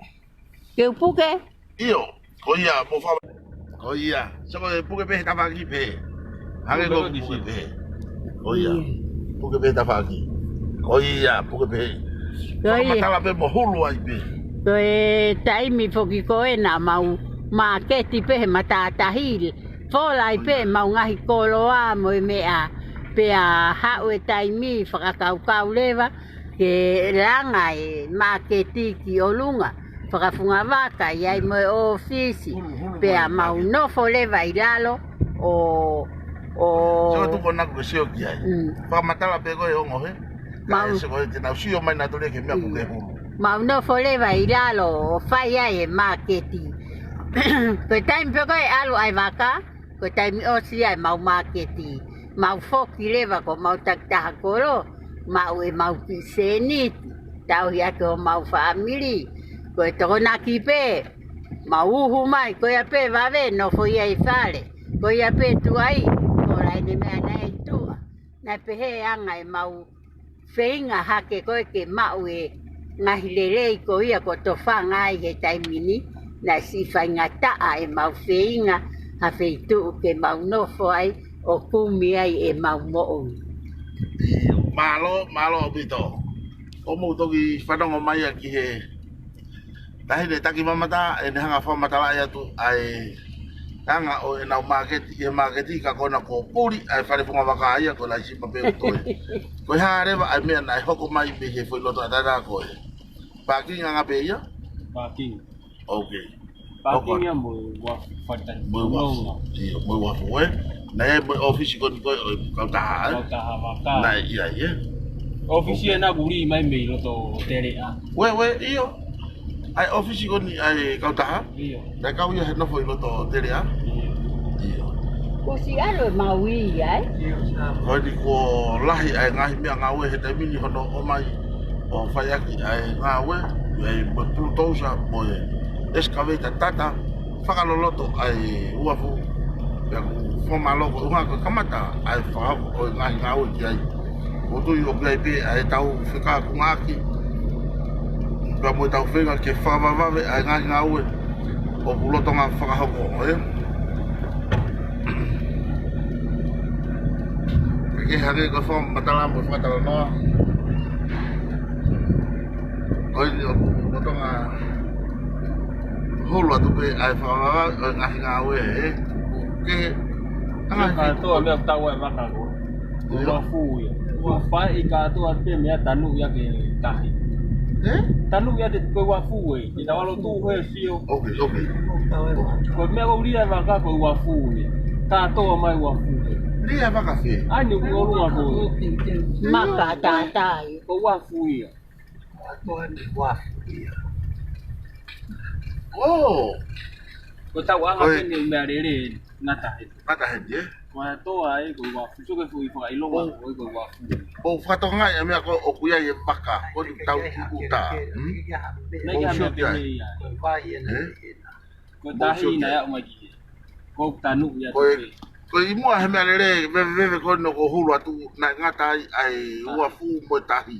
[SPEAKER 5] Ke upuke?
[SPEAKER 1] Iyo. Ko ia mo whamatala. Ko ia. So ko e puke pe he tawaki pe. Hange ko puke pe. Ko ia. Puke pe tawaki. Ko ia puke pe. Whamatala pe mo hulu ai pe.
[SPEAKER 5] Ko e taimi whoki koe na mau maketi pe he matatahiri. Wholai pe mau ngahi koloa mo e mea. Pe a hau e taimi whakakaukau lewa ke langa e maketi ki olunga. Whakafunga waka i ai mo e ofisi. Pe a mau nofo lewa i lalo o...
[SPEAKER 1] So tuko naku ke sio ki ai. Whamatala pe koe ongo he. Mau se koe te nau sio mai na tole ke mea puke hulu.
[SPEAKER 5] Mau nofo lewa i lalo o whai ai e maketi. Ko taimi pe koe alu ai waka. Ko taimi osi ai mau maketi. Mau foki lewa ko mau taktaha koro. Mau e mau ki seniti. Tau hi ake o mau whaamiri. Ko e toko naki pe. Mau uhu mai. Ko ia pe wawe no fo ia i whare. Ko ia pe tuai. Ko rai ne mea nei tua. Nai pe he anga e mau whainga hake koe ke mau e ngahi lerei ko ia ko to whangai he taimini. Nai si whainga taa e mau whainga. Ha wheitu ke mau nofo ai. O kumi ai e mau mo'o.
[SPEAKER 1] Malo o pito. O mo toki whanongo mai a ki he. Tahi ne taki mamata e ne hanga whamatala ia tu ai. Hanga o e nau marketi ka kona ko puri ai whare whunga waka aia ko lai sipa pe utoe. Koe haa rewa ai mea nai hoko mai me he whai loto atata koe. Parking anga pe ia?
[SPEAKER 4] Parking.
[SPEAKER 1] Okay.
[SPEAKER 4] Parking ya mo wa fatan.
[SPEAKER 1] Mo wa fo e. Na e ofisi ko ni ko ka ta.
[SPEAKER 4] Ka ta waka.
[SPEAKER 1] Na ia ia.
[SPEAKER 4] Ofisi na guri mai me lo to tere a.
[SPEAKER 1] We iyo. Ai ofisi ko ni ai ka ta.
[SPEAKER 4] Iyo.
[SPEAKER 1] Na ka ia no foi lo to tere a. Iyo.
[SPEAKER 5] Ko si alo maui ai.
[SPEAKER 1] Ko ni ko lahi ai ngahi mea ngawe he te mini hono o mai. O fai aki ai ngawe. Ai bulldozer mo excavator tata. Whakaloloto ai uafu. Foma loko unga ko kamata ai fa o ngai ngau ki ai o tu yo kai pe ai tau fika ku ngaki ka mo tau whenga ke whakawawave ai ngahi ngā ue o pulotonga whakahoko, Ke hare ko fo matala mo matala no. Oi ni o tonga holo atu pe ai fa ngahi ngā ue ke
[SPEAKER 3] ka to me ta wa ma ka ko wa fu ya wa fa I ka to ate me tanu ya ke tahi tanu ya de ko wa fu e ni na lo tu he sio
[SPEAKER 1] okay
[SPEAKER 3] ko me o ri va ka ko wa fu e ka to mai wa fu
[SPEAKER 1] ni ava café
[SPEAKER 3] ai ni ko lu ko
[SPEAKER 5] Maka tatai.
[SPEAKER 3] ko wa fu ya
[SPEAKER 1] oh
[SPEAKER 3] ko ta wa nga ni me re re na tahi
[SPEAKER 1] mata he
[SPEAKER 3] wa to ai ko wa fu so ke fu I fa I lo wa ko wa fu
[SPEAKER 1] o whatonga e mea ko o kuia i baka o ni tau uta
[SPEAKER 3] na ya me pe ya ko tahi na ya ma ki ko tanu ya
[SPEAKER 1] ko ko I mua he mea lere veve ko no ko hulu atu na ngata ai ua fu mo tahi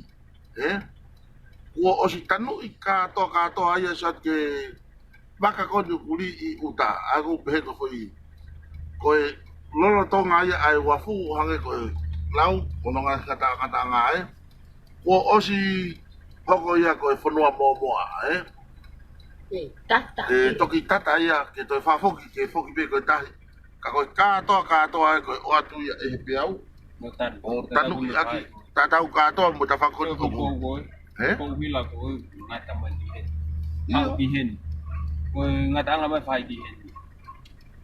[SPEAKER 1] ua o si tanu I ka to ai sa ke baka ko ni kuli I uta aku pehe ko foi ko lolo tonga ai ua fu hange ko lau ono nga kata nga ko osi hoko ia ko fonua momoa
[SPEAKER 5] Tata.
[SPEAKER 1] toki tata ia ke to fa foki ke foki be ko tahi ka to ai ko o atu ia e pe au
[SPEAKER 3] mo tan
[SPEAKER 1] o tanu aki tata ka to mo ta fa ko
[SPEAKER 3] ko ko wila ko ngata man di hen au di hen ko ngata nga ba fai di hen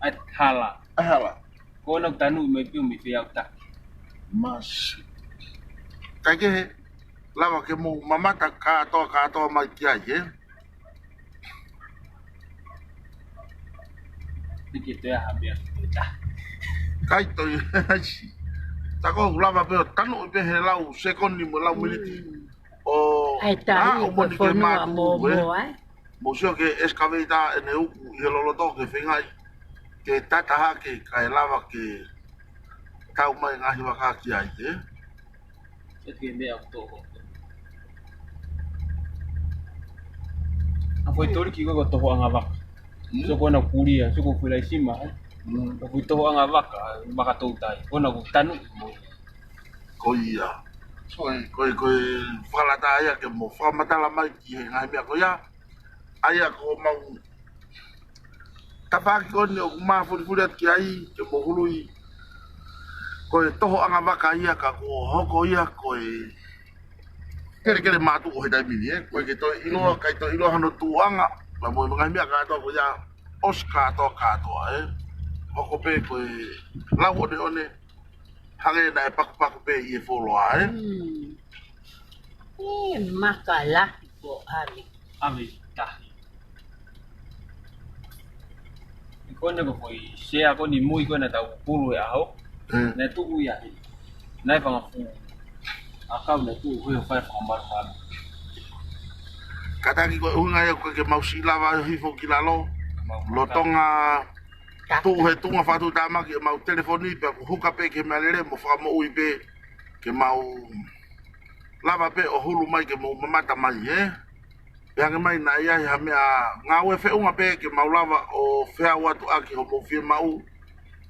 [SPEAKER 3] at hala ko nak tanu me pi mi fi au ta
[SPEAKER 1] mas kage lava ke mo mamata ka to mai kia ye
[SPEAKER 3] dikit ya habis ta
[SPEAKER 1] kai to chi ta ko lava pe tanu pe he lau second ni mo lau minute o
[SPEAKER 5] Ai tahi ko fonua mo ai.
[SPEAKER 1] mo sio ke escaveta en eu ye lo to ke fingai ke tata ha ke kai lava ke kau mai ngahi waka ki ai te
[SPEAKER 3] ke me au to foi tori ki ko to anga vaka so ko na kuria so ko fila sima ko foi to anga vaka to tai ko na tanu
[SPEAKER 1] ko ia ko fala ta ia ke mo fa matala mai ki ngai me ko ia aya ko mau tapaki ko ni o ma furi ki ai ke mo hului ko toho anga vaka ia ka ko hoko ia ko kere matu o dai mini ko ke to ilo kai to ilo hano tuanga la mo ngai me ka to ko ya Oscar to ka to hoko pe ko la o de one hange na pak pe I folo ai
[SPEAKER 5] Makala ko
[SPEAKER 3] ami ta ko na ko foi se ako ni muy ko na ta pulu ya ho na tu ya na fa fu akau na tu ho fa mar
[SPEAKER 1] kata ki ko unga ko ke mausi lava hi fo ki lalo lo tonga tu he tunga fatu tama ki mau telefoni pe ko huka pe ke malere mo fa mo ui pe ke mau lava pe o hulu mai ke mo mata mai yang mai na ia ha mea ngawe fe unga pe ke mau lava o fe watu aki ho mo fi mau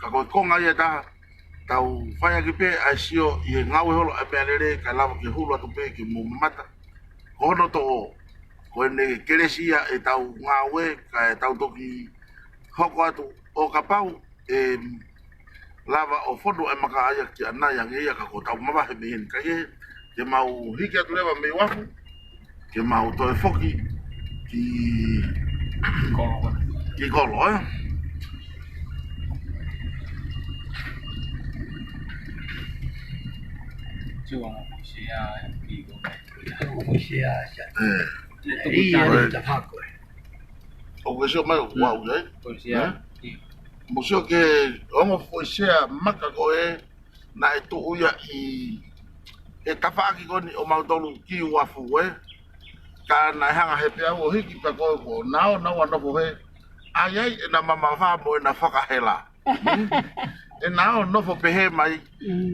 [SPEAKER 1] ka ko konga ia ta tau faya ki pe ai sio I ngawe holo a pelere ka lava ki hulu atu pe ke mo mata hono to ko ne keresia e tau ngawe ka tau toki hoko atu o ka pau lava o fodo e maka aya ki ana yang ia ka ko tau maba he ben ka ye ke mau hiki atu leva me wafu ke mau to e foki ki kolo
[SPEAKER 3] chuang se ya ki ko
[SPEAKER 1] o que so mai wow
[SPEAKER 3] ko se ya
[SPEAKER 1] mo so ke o foi se maka ko na e tu ia I tafaki ko ni o mau tolu ki wafu ka na hanga he pia o hiki pa ko nao na wa no he ai na mama fa mo na faka hela e nao no fo pe he mai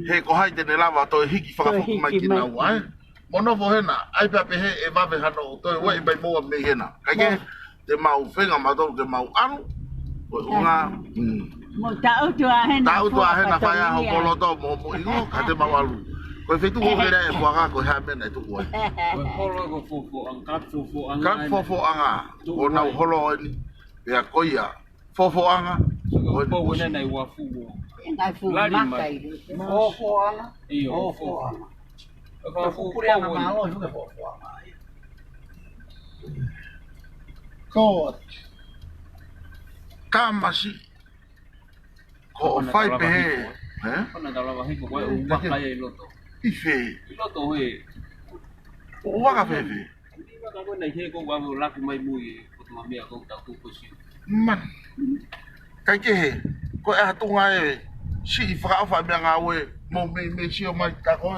[SPEAKER 1] he ko hai te lava to hiki faka fo mai ki na wa mono fo hena ai pa pe he e va ve hano to we bai mo me hena ka ke te mau fenga ma to te mau anu nga
[SPEAKER 5] mo ta o tu a hena
[SPEAKER 1] fa ya ho polo to mo ingo ka te mau alu ko fe tu ho ke e po ga ko ha me na tu ko
[SPEAKER 3] holo ko fofo anga
[SPEAKER 1] ka fofo anga o na holo ni ya ko ya fofo anga
[SPEAKER 3] ko wona na wa fu
[SPEAKER 5] ngai fu makai fofo anga
[SPEAKER 3] fofo anga
[SPEAKER 2] Ka fu pure anga malo ju ke fofo anga
[SPEAKER 1] ko kamasi ko fai pe
[SPEAKER 3] ona dala wa hiko ko wa kai loto
[SPEAKER 1] ife
[SPEAKER 3] loto he
[SPEAKER 1] o wa ka fefe
[SPEAKER 3] ka ko na he ko wa la ku mai mui ko tu mia ko ta ku ko si
[SPEAKER 1] man ka ke he ko e hatunga e si fra fa me nga we mo me si o mai ta ko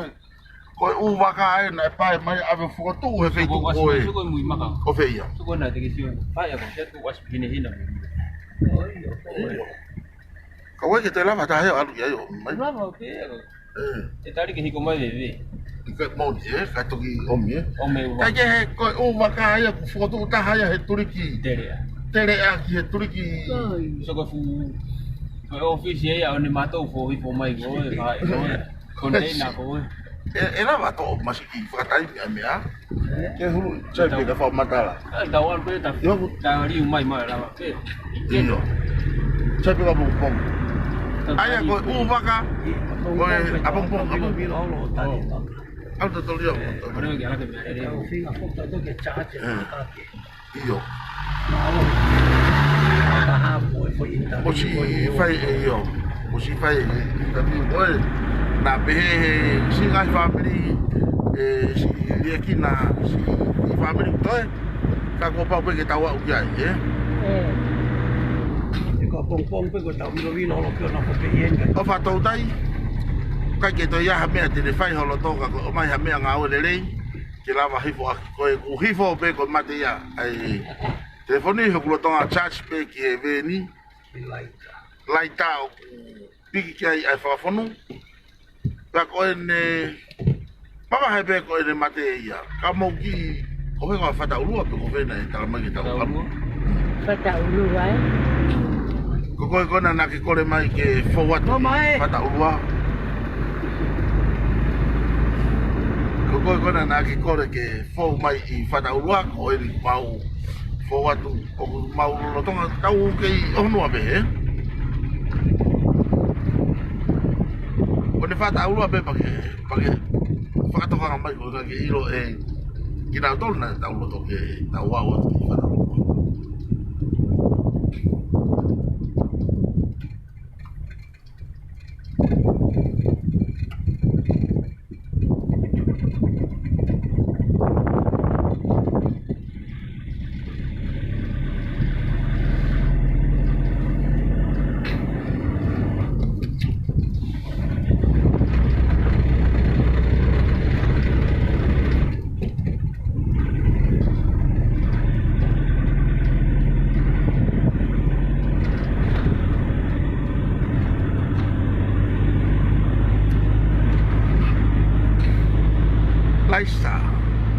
[SPEAKER 1] ko u wa ka e na pa mai ave fu tu he fe tu ko e
[SPEAKER 3] ko mui maka
[SPEAKER 1] ko fe ya
[SPEAKER 3] ko na te ki si pa ya ko se tu was bine hina
[SPEAKER 1] ka we ke te lava ta he alu ya yo mai
[SPEAKER 3] la mo ke e tari ki hiko mai bebe
[SPEAKER 1] ka mo je ka to ki o me
[SPEAKER 3] wa
[SPEAKER 1] ka ke he ko u wa ka ya fu tu ta ha ya he turiki
[SPEAKER 3] tere
[SPEAKER 1] a ki he turiki
[SPEAKER 3] so ko fu ko office ya oni mato fo mai go e ba ko nei na ko
[SPEAKER 1] e na va to mas ki fa ta ni me a ke hulu che pe ka fa matala
[SPEAKER 3] da wan pe ta da ri mai mai la pe
[SPEAKER 1] ino che pe ka pong aya ko u va ka ko a pong
[SPEAKER 2] vi lo ta ni
[SPEAKER 1] al to to yo
[SPEAKER 3] pero que ahora que me haré
[SPEAKER 2] fi a foto to ke cha che ta ke
[SPEAKER 1] io
[SPEAKER 2] ta ha fo inta
[SPEAKER 1] o si fai io o si fai ta mi oi na pe si ga family si li ki na si family to ka ko pa pe ke ta wa u ya
[SPEAKER 2] ko pong pe ko ta vi lo ke na ko pe yen ka
[SPEAKER 1] o fa to tai ka ke to ya me te le fai holo to ka o mai ha me nga o le le ke lava hifo ko ku hifo pe ko mate ya ai telefoni ho ko to a charge pe ke veni laita o piki ke ai fa fonu ka ko ne mama ha pe ko ne mate ya ka mo ki ko ve ko fa ta ulu pe ko ve na ta ma ke ta ko
[SPEAKER 5] fata ulu ai
[SPEAKER 1] ko na ke ko le mai ke forward fa ta ulu ko na ke ko le ke fo mai I fa ta ulu ko e mau forward ko mau lo tonga tau ke onu abe ko ne fa ta ulu abe pa ke fa ta ka mai ko ke ilo e kina tol na ta ulu to ke ta wa wa fa ta ulu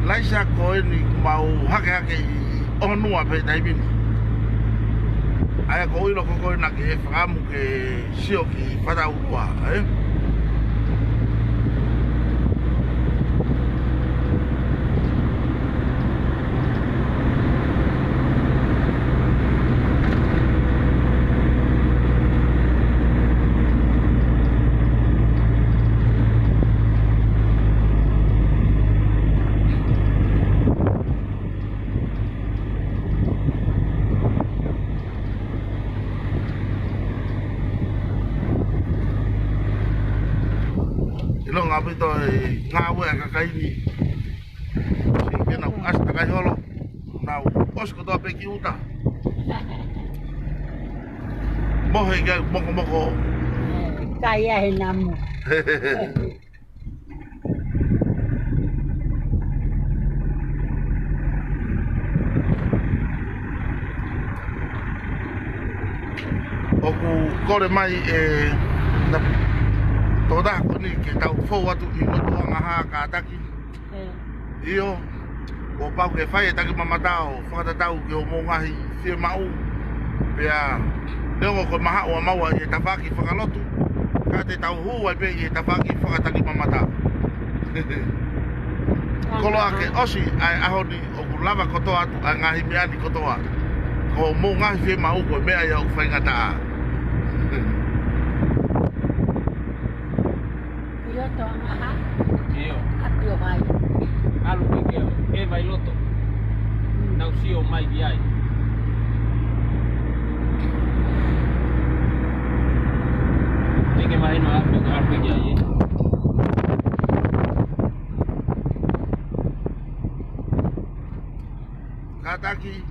[SPEAKER 1] laisa ko ni mau hake onu ape dai bin aya ko ilo ko na ke famu ke sio ki fata uwa lo ngapi to ngawe ka kai ni si na as ta kai holo na os ko to pe ki uta mo he ga mo ko
[SPEAKER 5] kaya he namu
[SPEAKER 1] o ku kore mai na toda ko ni ke tau fo watu I loto nga ha ka taki Io, ko pau ke fai e taki mamatao, whakatatau ke o mongahi whia mau. Pea, leo ko maha o maua i e tawhaki whakalotu. Ka te tau hu ai pe i e tawhaki whakataki mamatao. Kolo ake osi ai ahoni o ku lava kotoa atu a ngahi meani kotoa. Ko mongahi whia mau ko mea ia o whaingataa.
[SPEAKER 5] Io to ngaha.
[SPEAKER 3] Io.
[SPEAKER 5] Ati o vai.
[SPEAKER 3] Alu ke e vai loto. Nau si o mai di ai. Ke mai no alu ke ai.
[SPEAKER 1] Kataki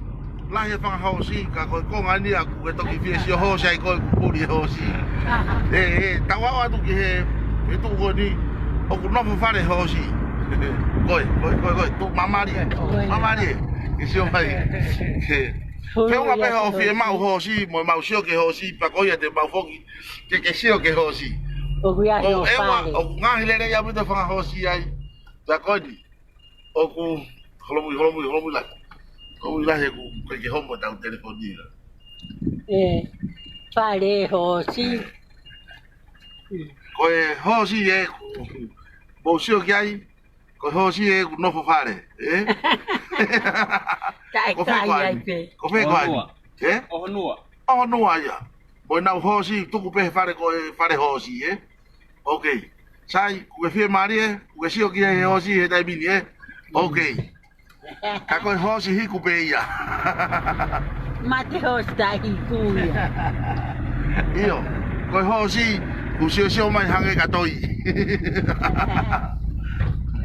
[SPEAKER 1] lahi whanga hosi ka koe konga ni aku e toki whia si o hosi ai koe kupuri hosi. Tawa atu ki he e tu koe ni o ku nofu whare hosi. Koe, tu mamari e si o mai. Whiunga peha o whia mau hosi, mo mau sio ke hosi, pa koe te mau foki ke sio ke hosi.
[SPEAKER 5] O kuia
[SPEAKER 1] O
[SPEAKER 5] o
[SPEAKER 1] ewa,
[SPEAKER 5] pare.
[SPEAKER 1] o ku ngahi lere ia mita whanga hosi ai. Ta koe ni, o ku holomui lai. O ila he ku ke homo tau telefonia.
[SPEAKER 5] Pare hosi.
[SPEAKER 1] Koe hosi e mo sio ki ai. Koe hosi e ku nofo whare,
[SPEAKER 5] Tai
[SPEAKER 1] Ko
[SPEAKER 5] tai
[SPEAKER 1] wheko
[SPEAKER 5] ai
[SPEAKER 1] ai.
[SPEAKER 5] pe.
[SPEAKER 1] Ko wheko ai.
[SPEAKER 3] O nua.
[SPEAKER 1] Oh, noa ia. Mo nau hosi, tuku pehe whare koe whare hosi, Ok. Sai, kue whia mari kue sio ki e hosi he tai mini, Ok. Ka koe hosi hiku pe ia.
[SPEAKER 5] Mate hosi tai kuia.
[SPEAKER 1] Io, koe hosi, ku sio mai hange katoi.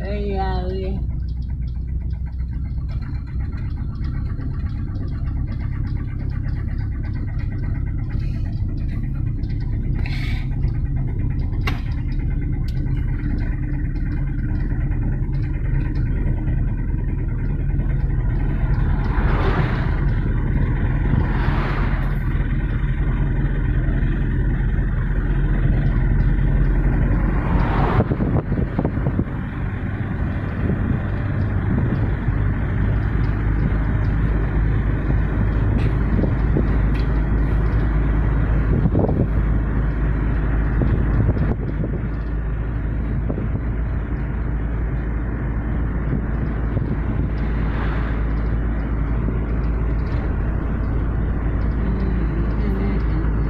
[SPEAKER 5] Ai ai.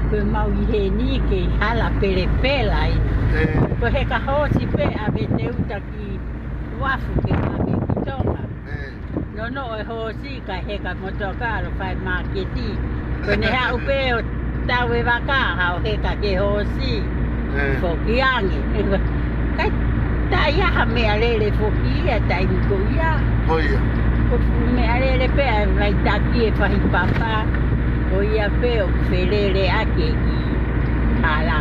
[SPEAKER 5] Koe mau I he ni ke hala pere pela I. Ko he ka hosi pe a me te uta ki wafu ke ka me ki tonga. No e hosi ka he ka motokaro fai ma ke ti. Ko ne ha upe o tau e waka ha o he ka ke hosi. Foki ange. Kai ta ia ha me alele foki ia ta I ko ia.
[SPEAKER 1] Oia.
[SPEAKER 5] Ko me alele pe a vai ta ki e fahi papa. Ko ia pe o whelele ake ki hala.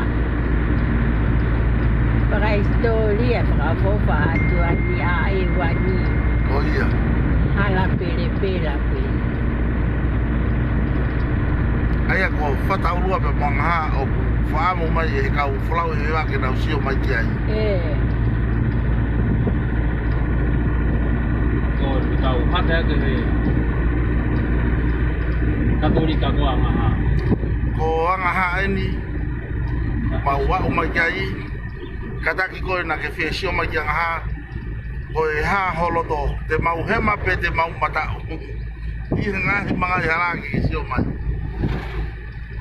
[SPEAKER 5] Para historia, para fofa atu ani a e wani.
[SPEAKER 1] Oia.
[SPEAKER 5] Hala pere pera pe.
[SPEAKER 1] Aia ko whataurua pe mangaha o ku whaamu mai e kau whalau e wake nau sio mai ki ai.
[SPEAKER 3] Ko tau hata ke he. Katolika ko amaha.
[SPEAKER 1] Ko angaha eni, mau wau mai ki ai. Kataki koe na ke whia sio mai ki angaha. Ko e ha holoto, te mau hema pe te mau matau. I ngahi mga i haraki ki sio mai.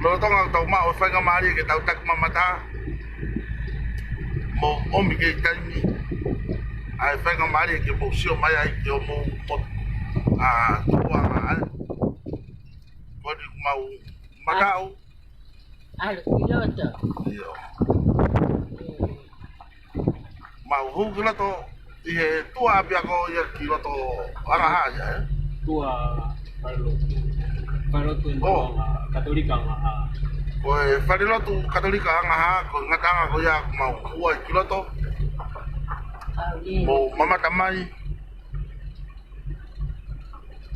[SPEAKER 1] Lotonga tau mao whainga maari ke tau tak mamata. Mo omi ke taimi. Ai whainga maari ke mo sio mai ai ke o mo tuanga ai. Kodi mau matau.
[SPEAKER 5] Alo piloto.
[SPEAKER 1] Iyo. Mau hukila to i he tua apia ko ia kilo to arahaja
[SPEAKER 3] Tua Palo tu Katolika ngaha.
[SPEAKER 1] Ko e wharilotu katolika angaha ko ngatanga ko ia mau ua i kilo to. Mo mamata mai.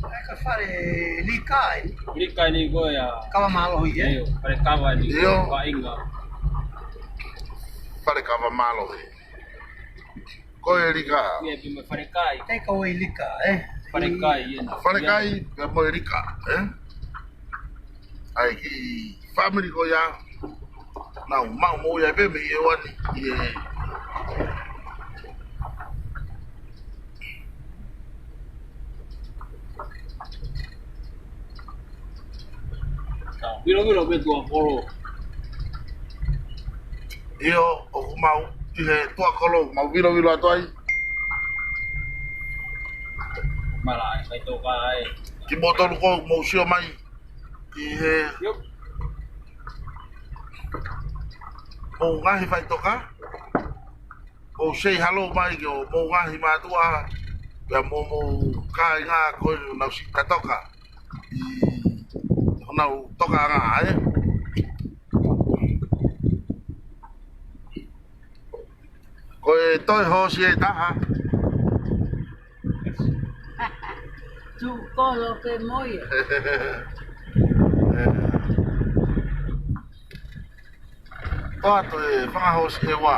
[SPEAKER 2] Ka whare likai.
[SPEAKER 3] Lika ni ko ya.
[SPEAKER 2] Kawa malo hi
[SPEAKER 3] Iyo, pare kawa ni
[SPEAKER 1] Iyo.
[SPEAKER 3] wa inga.
[SPEAKER 1] Whare kawa malo he. Koe rika.
[SPEAKER 4] Ia pi me wharekai.
[SPEAKER 2] Te kau i lika,
[SPEAKER 4] Wharekai ia.
[SPEAKER 1] Wharekai pe moe rika, Ai ki family ko ia. Nau mau mo ia pe me e wani.
[SPEAKER 4] Vilo pe tua polo.
[SPEAKER 1] Io o mau i he tua kolo mau vilo atoi.
[SPEAKER 4] Malai kai to kai.
[SPEAKER 1] Ki botolu ko mo sio mai. Ki he
[SPEAKER 4] Yup.
[SPEAKER 1] o ngahi fai toka. O sei halo mai ki o mo ngahi matua. Pea mo kai ngā koe nau si katoka. Nau toka ngā Koe toi hosi e taha.
[SPEAKER 5] Tu kolo ke moia.
[SPEAKER 1] Toa to e whangahosi e wā.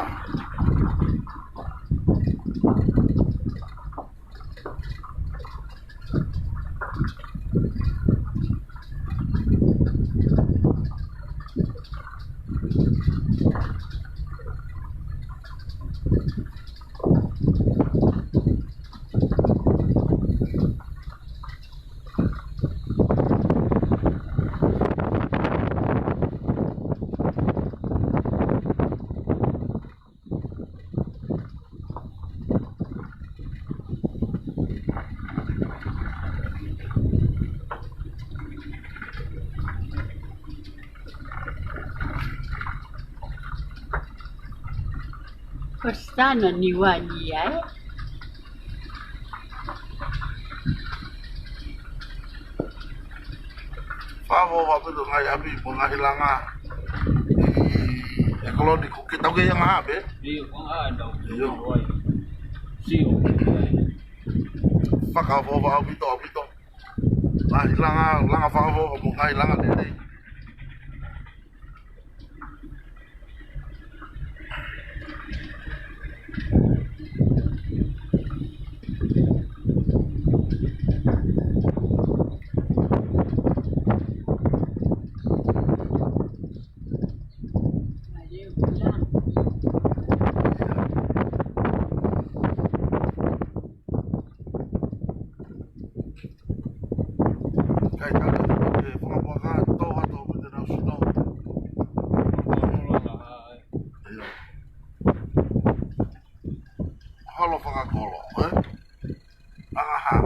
[SPEAKER 5] Kostana ni wani ai.
[SPEAKER 1] Whāwo wapito ngai api mo ngahi langa. E koloni ko ke tau ke yang hape.
[SPEAKER 4] Iyo kong ada.
[SPEAKER 1] Iyo.
[SPEAKER 4] Sio.
[SPEAKER 1] Whakawo apito. Ngahi langa whakawo mo ngahi langa nere. Kai tau ke whakawaka tō hato ko te nau sino. Iyo. Holo whakakolo, Angaha.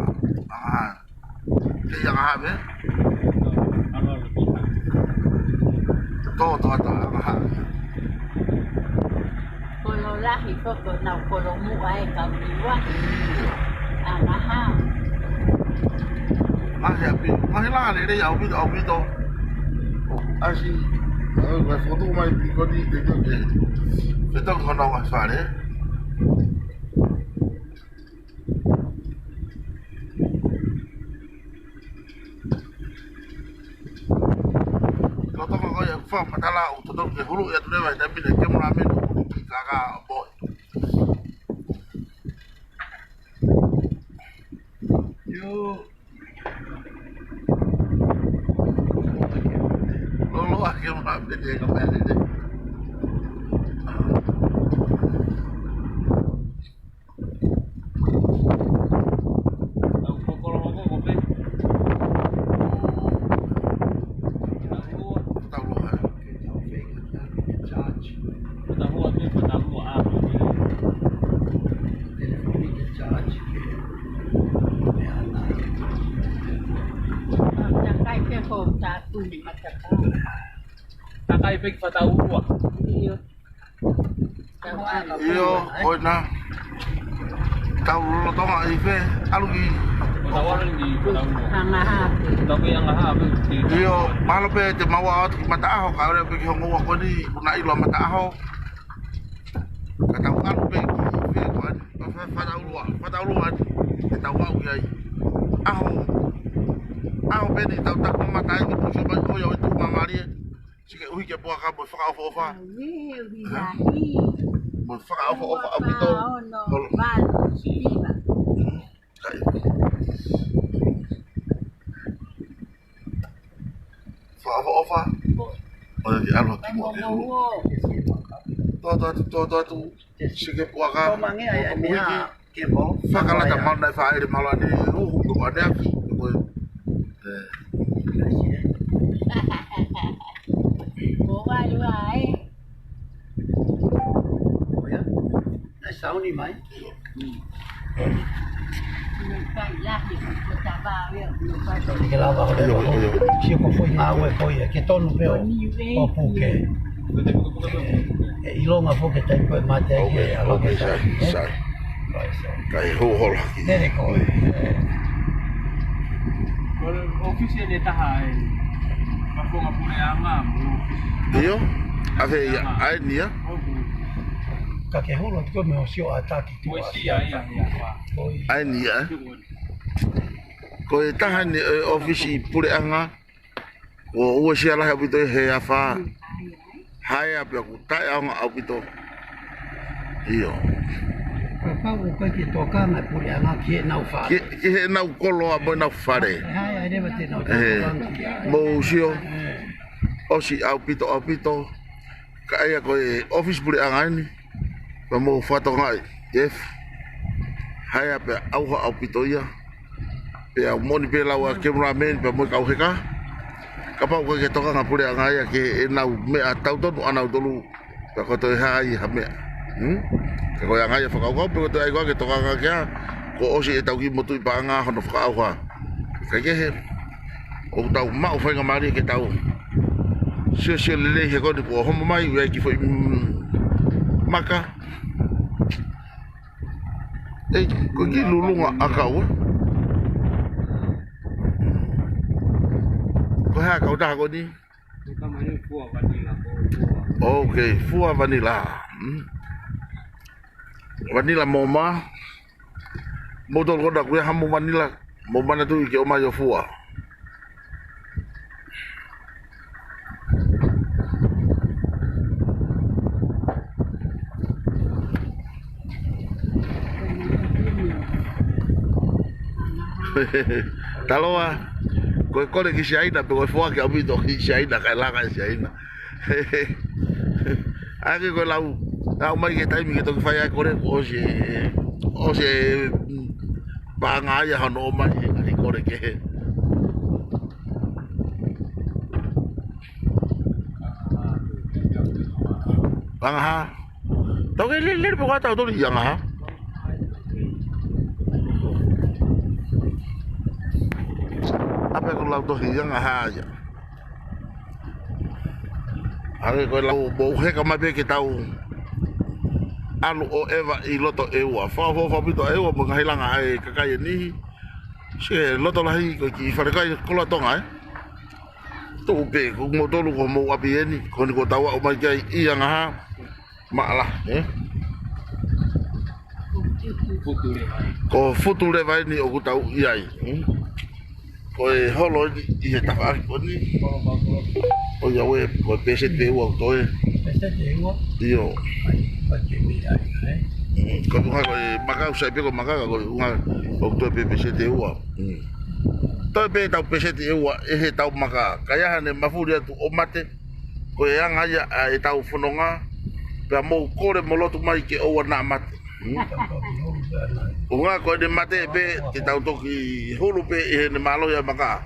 [SPEAKER 1] Ke angaha me? Tō hata angaha.
[SPEAKER 5] Kolo lahi koko nau kolo mua e kau niwa.
[SPEAKER 1] Iyo.
[SPEAKER 5] Anaha.
[SPEAKER 1] Ngahi langa nere apito. Asi. Vai foto mai pikoni te ke. Feta kono wa fare. Kalau toko ya fa matala utoto ke hulu ya tule vai tapi ne ke mona meno ki kaga boy. Yo. Lolo akhir mona bede ke mene de.
[SPEAKER 4] Takai pek patau buah.
[SPEAKER 5] Iyo.
[SPEAKER 1] Iyo, oi na. Tau lo tonga ife alugi.
[SPEAKER 4] Patau ni patau.
[SPEAKER 5] Anaha.
[SPEAKER 4] Tapi yang ngah apa?
[SPEAKER 1] Iyo, malo pe te mawa at mata aho ka ore pe ki hongo wa koni kuna ilo mata aho. Ka tau alu pe ki ko an. Fatau luan. Te tau au ki ai. Aho pe ni tau tak mata ai ki puso ba o yo tu mamari. Sike ui ke poa ka bo fa fa.
[SPEAKER 5] Awe, uri lahi.
[SPEAKER 1] Mo whakaofa apito.
[SPEAKER 5] No, mal, viva.
[SPEAKER 1] Kai. Whakaofa. Ona ki alo ki mo. To. Sige puaka.
[SPEAKER 2] Ko mangi ai mea ke mo.
[SPEAKER 1] Whakala ta mau nai whaere malo ane uhu ko ane aki.
[SPEAKER 5] Vai.
[SPEAKER 2] Ya. Na sauni mai.
[SPEAKER 5] Vai lá, que tava eu, não vai.
[SPEAKER 2] Ni ke lava ho. Si ko foi ngā foi ke tonu peo. O puke. E ilonga fo ke tai koe mate ke alo ke
[SPEAKER 1] Sai. Kai ho hola.
[SPEAKER 2] Nere ko.
[SPEAKER 3] Ofisi ni taha e. Mafunga pule anga.
[SPEAKER 1] Dio. Ave ya ai nia.
[SPEAKER 2] Ka ke holo ko me o sio ataki tu.
[SPEAKER 3] Ia.
[SPEAKER 1] Ai nia. Ko e taha ni ofisi pule anga. O ua sia la habito he afa. Hai apa ku tai anga habito. Io.
[SPEAKER 2] Ko pau ko ke toka na pule anga ke nau fa.
[SPEAKER 1] Ki he nau kolo a bona fare.
[SPEAKER 2] Hai ai deve te nau.
[SPEAKER 1] Mo sio. Osi habito. Ka ia ko office pule anga ni. Pa mo fato ngai. Yes. Hai apa au habito ia. Pe au moni pe lawa cameraman pa mo kau heka. Kapa ko ke toka ngapure anga ia ke nau me atau tonu anau tolu. Pa ko to hai ha me. Ko yang ai fa ko pe to ai ko ke toka nga kia. Ko osi e tau ki motu pa anga hono fa au ha. Ka ke he. O tau ma o fa ngamari ke tau. Se le he ko de ko homo mai we ki foi maka. Ko ki lulunga akau. Ko ha kau dah ko ni. Okay, fua vanilla. Vanilla moma. Modal ko dak we hamu vanilla. Moma na tu ke o mai o fua. Taloa. Ko le ki shaina pe ko fua ke abito ki shaina ka la ka shaina. Ake ko lau. Au mai ke taimi ke to fai ko re o se ba nga ya hano mai ke ko re ke. Bang ha. To ke le po ka ta to yang ha. Apa ko lau to yang ha ya. Ake ko lau bo he ka mai ke tau. Anu o eva I loto ewa. Fa bito ewa mo ngahilanga ai kakai ni. Se loto lahi ko ki farekai ko la tonga Tu pe ko mo tolu ko mo api ni. Ko ni ko tawa o mai kai I nga malah Ko futule vai ni o tau iai. Ko e holo I he tafa ko ni. O ya we ko pese te o to e.
[SPEAKER 2] Pese te o.
[SPEAKER 1] Dio. Ko nga ko maka usai pe ko maka ko nga o to pe pese te o. To pe tau pese te o e he tau maka. Kaya hane mafuri tu o mate. Ko e anga ya e tau fononga. Pe mo kore molotu mai ke o na mate. Unga ko de mate pe te tau toki hulu pe e ne malo ya maka.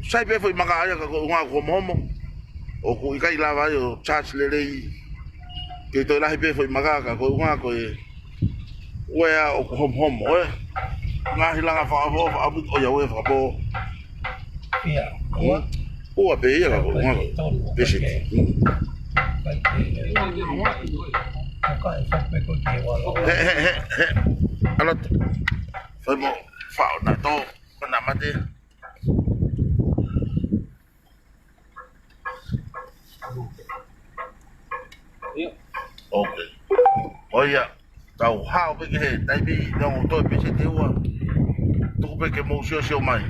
[SPEAKER 1] Sai pe foi maka ya ko unga ko momo. O ko ikai lava yo charge le lei. Ke to la pe foi maka ka ko unga ko e. Wea o ko hom oe. Nga hilanga fa abu o ya we fa po.
[SPEAKER 2] Ia.
[SPEAKER 1] O pe ya ko unga. Pese. Alot. Foi mo fa na to na mate. Okay. Oh ya. Tau hao pe ke dai bi no to pe se te wa. Tu pe ke mo sio mai.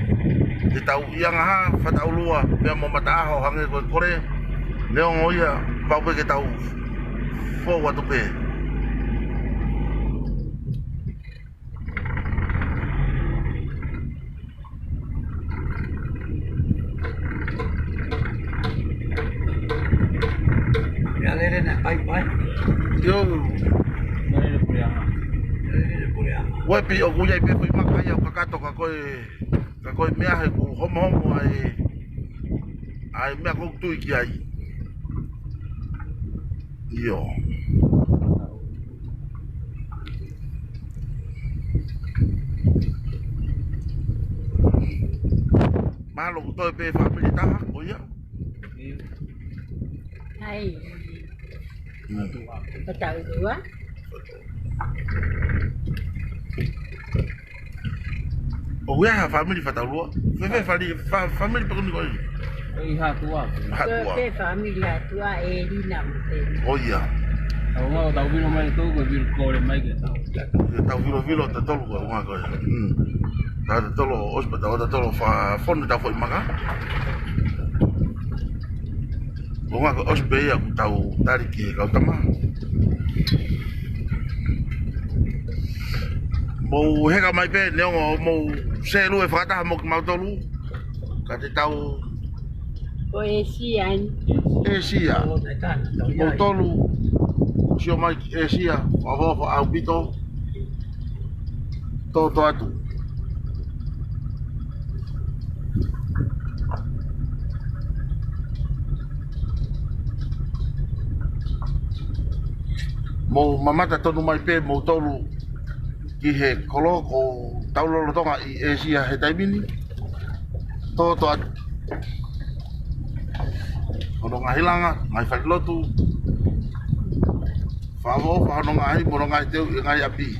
[SPEAKER 1] Te tau yang ha fa tau lua pe mo mata ho hange ko kore. Leo ngoia pa pe ke tau fo wa tu pe.
[SPEAKER 2] mere na pai pai.
[SPEAKER 1] Yo,
[SPEAKER 3] Mere Purianga.
[SPEAKER 2] Mere Purianga.
[SPEAKER 1] wepi o kuya ipe fui makaya o kakato kakoi mea he ku homo ai mea kong tui ki ai. Yo. Malo ku toi pe family taha, o ia.
[SPEAKER 5] Hai. Patau dua.
[SPEAKER 1] O ia ha family fatalua. Fefe family pekuni koi.
[SPEAKER 3] Iha tua.
[SPEAKER 1] Hakua.
[SPEAKER 5] Ke familia tua e lina mte.
[SPEAKER 1] O ia.
[SPEAKER 3] Tau ngau tau vino mai tu ko vir kore mai ke tau.
[SPEAKER 1] Tau vilo te tolu ko unga ko. Ta te tolo hospital ta tolo fa fone ta foi maka. Unga ko hospital ku tau tari ki ka tama. Mo heka mai pe ne mo se lu e fata mo ma tolu. Ka te tau
[SPEAKER 5] Poesian.
[SPEAKER 1] Esia.
[SPEAKER 2] Oh, na tan.
[SPEAKER 1] Mo tolu. Sio mai Esia, avo au bito. To atu. Mo mamata tonu mai pe mo tolu ki he kolo o taulolo tonga i Esia he taimini. To atu. Ono ngahilanga, ngai whailotu. Whaavo whahano ngai, mono ngai teu i ngai api.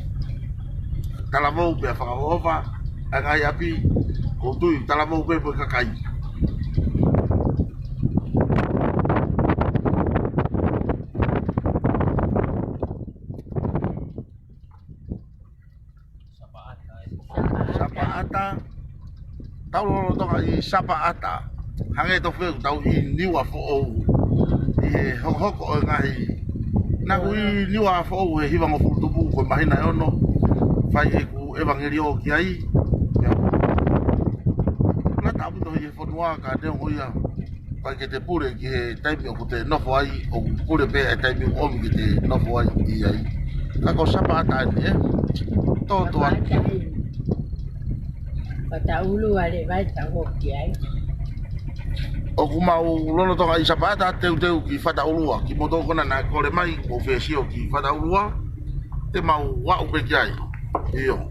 [SPEAKER 1] Talavou pia whakahofa, a ngai api. Koutui, talavou pe po kakai. Sapa ata. Taulolo tonga i sapa ata. Hange to wheu tau i niwa fo ou. I he hoko o ngai. Nā ku i niwa fo ou he hiwango futupu ko mahina e ono. Whai e ku evangelio ki ai. Nā tapu to hi e whanua ka neo ngoia. Whai ke te pure ki he taimi o ku te nofo ai. O ku pure pe e taimi o omi ki te nofo ai i ai. Kako sapa ata ni e. Tō toa.
[SPEAKER 5] Pataulu ale vai ta hoki ai.
[SPEAKER 1] O ku mau lolo tonga i sapa ata teu ki whata urua. Ki moto kona na kore mai o whesio ki whata urua. Te mau wa upe ki ai. Iyo.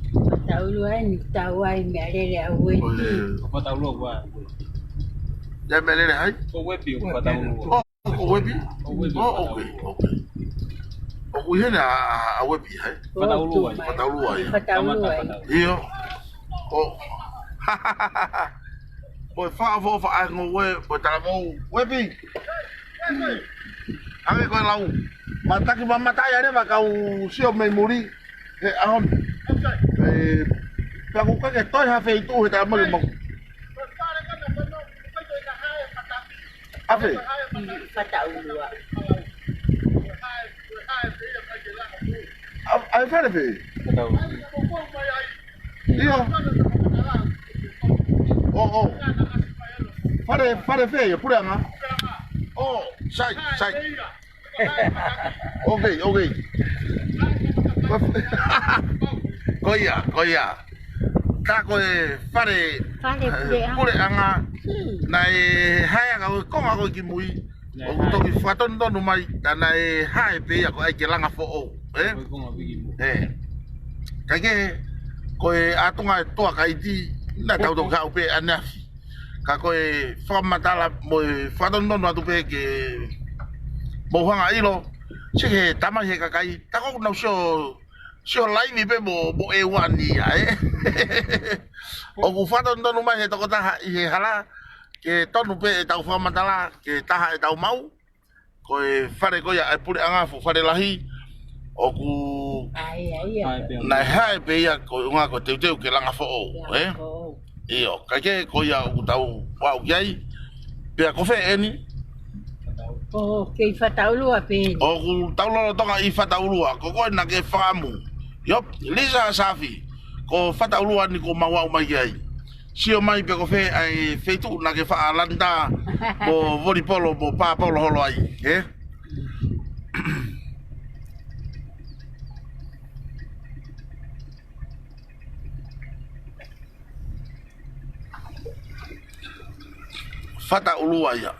[SPEAKER 5] Pataulu ai ni tau ai me alele au e.
[SPEAKER 3] Ko tau lo wa.
[SPEAKER 1] Ya melele hai?
[SPEAKER 3] Ko wepi ko tau lo.
[SPEAKER 1] O webi? O okay. O ku hena a webi hai?
[SPEAKER 3] Pataulu ai.
[SPEAKER 1] Pataulu ai.
[SPEAKER 5] Pataulu ai.
[SPEAKER 1] Iyo. O. Poi fa a ngo we, poi tala mo webi. Ame ko lau. Mataki mamata ya ne makau sio mai muri. E ahon. Pa ku ka ke toi ha fe tu he ta mo mo. Afe.
[SPEAKER 5] Pataulu ai.
[SPEAKER 1] Ai fa fe.
[SPEAKER 3] Tau.
[SPEAKER 1] Iyo. Oh. Fare fe, pure anga. Oh, sai. Okay. Koia. Ta ko fare pure anga. Na e haya ka ko nga ko ki mui. O to ki faton no mai na e hae pe ya ko ai ke langa fo o.
[SPEAKER 3] Ko nga bigi mo.
[SPEAKER 1] Kage ko atunga toa ka iti na tau to ka upe anafi. Ka ko whamatala mo faton no atu pe ke mo hanga ilo. Che tama he ka kai. Ta ko na sio live pe mo e wani ya O ku faton no mai he to ko ta he hala ke tonu pe tau whamatala ke taha e tau mau. Ko fare ko ya pure anga fu fare lahi. O ku
[SPEAKER 5] Ai.
[SPEAKER 1] na hae pe ia ko unga ko teu ke langa fo o Iyo ka ko ia u tau wa u ai pe ko fe eni
[SPEAKER 5] Oh, ke Pataulu a pe.
[SPEAKER 1] o ku tau lo tonga i Fataulu ko ko na ke famu yop Lisa Safi ko Fataulu ni ko mawa u mai ai sio mai pe ko fe ai fetu na ke fa alanda mo volleyball mo pa polo holo ai eh fata ulua ya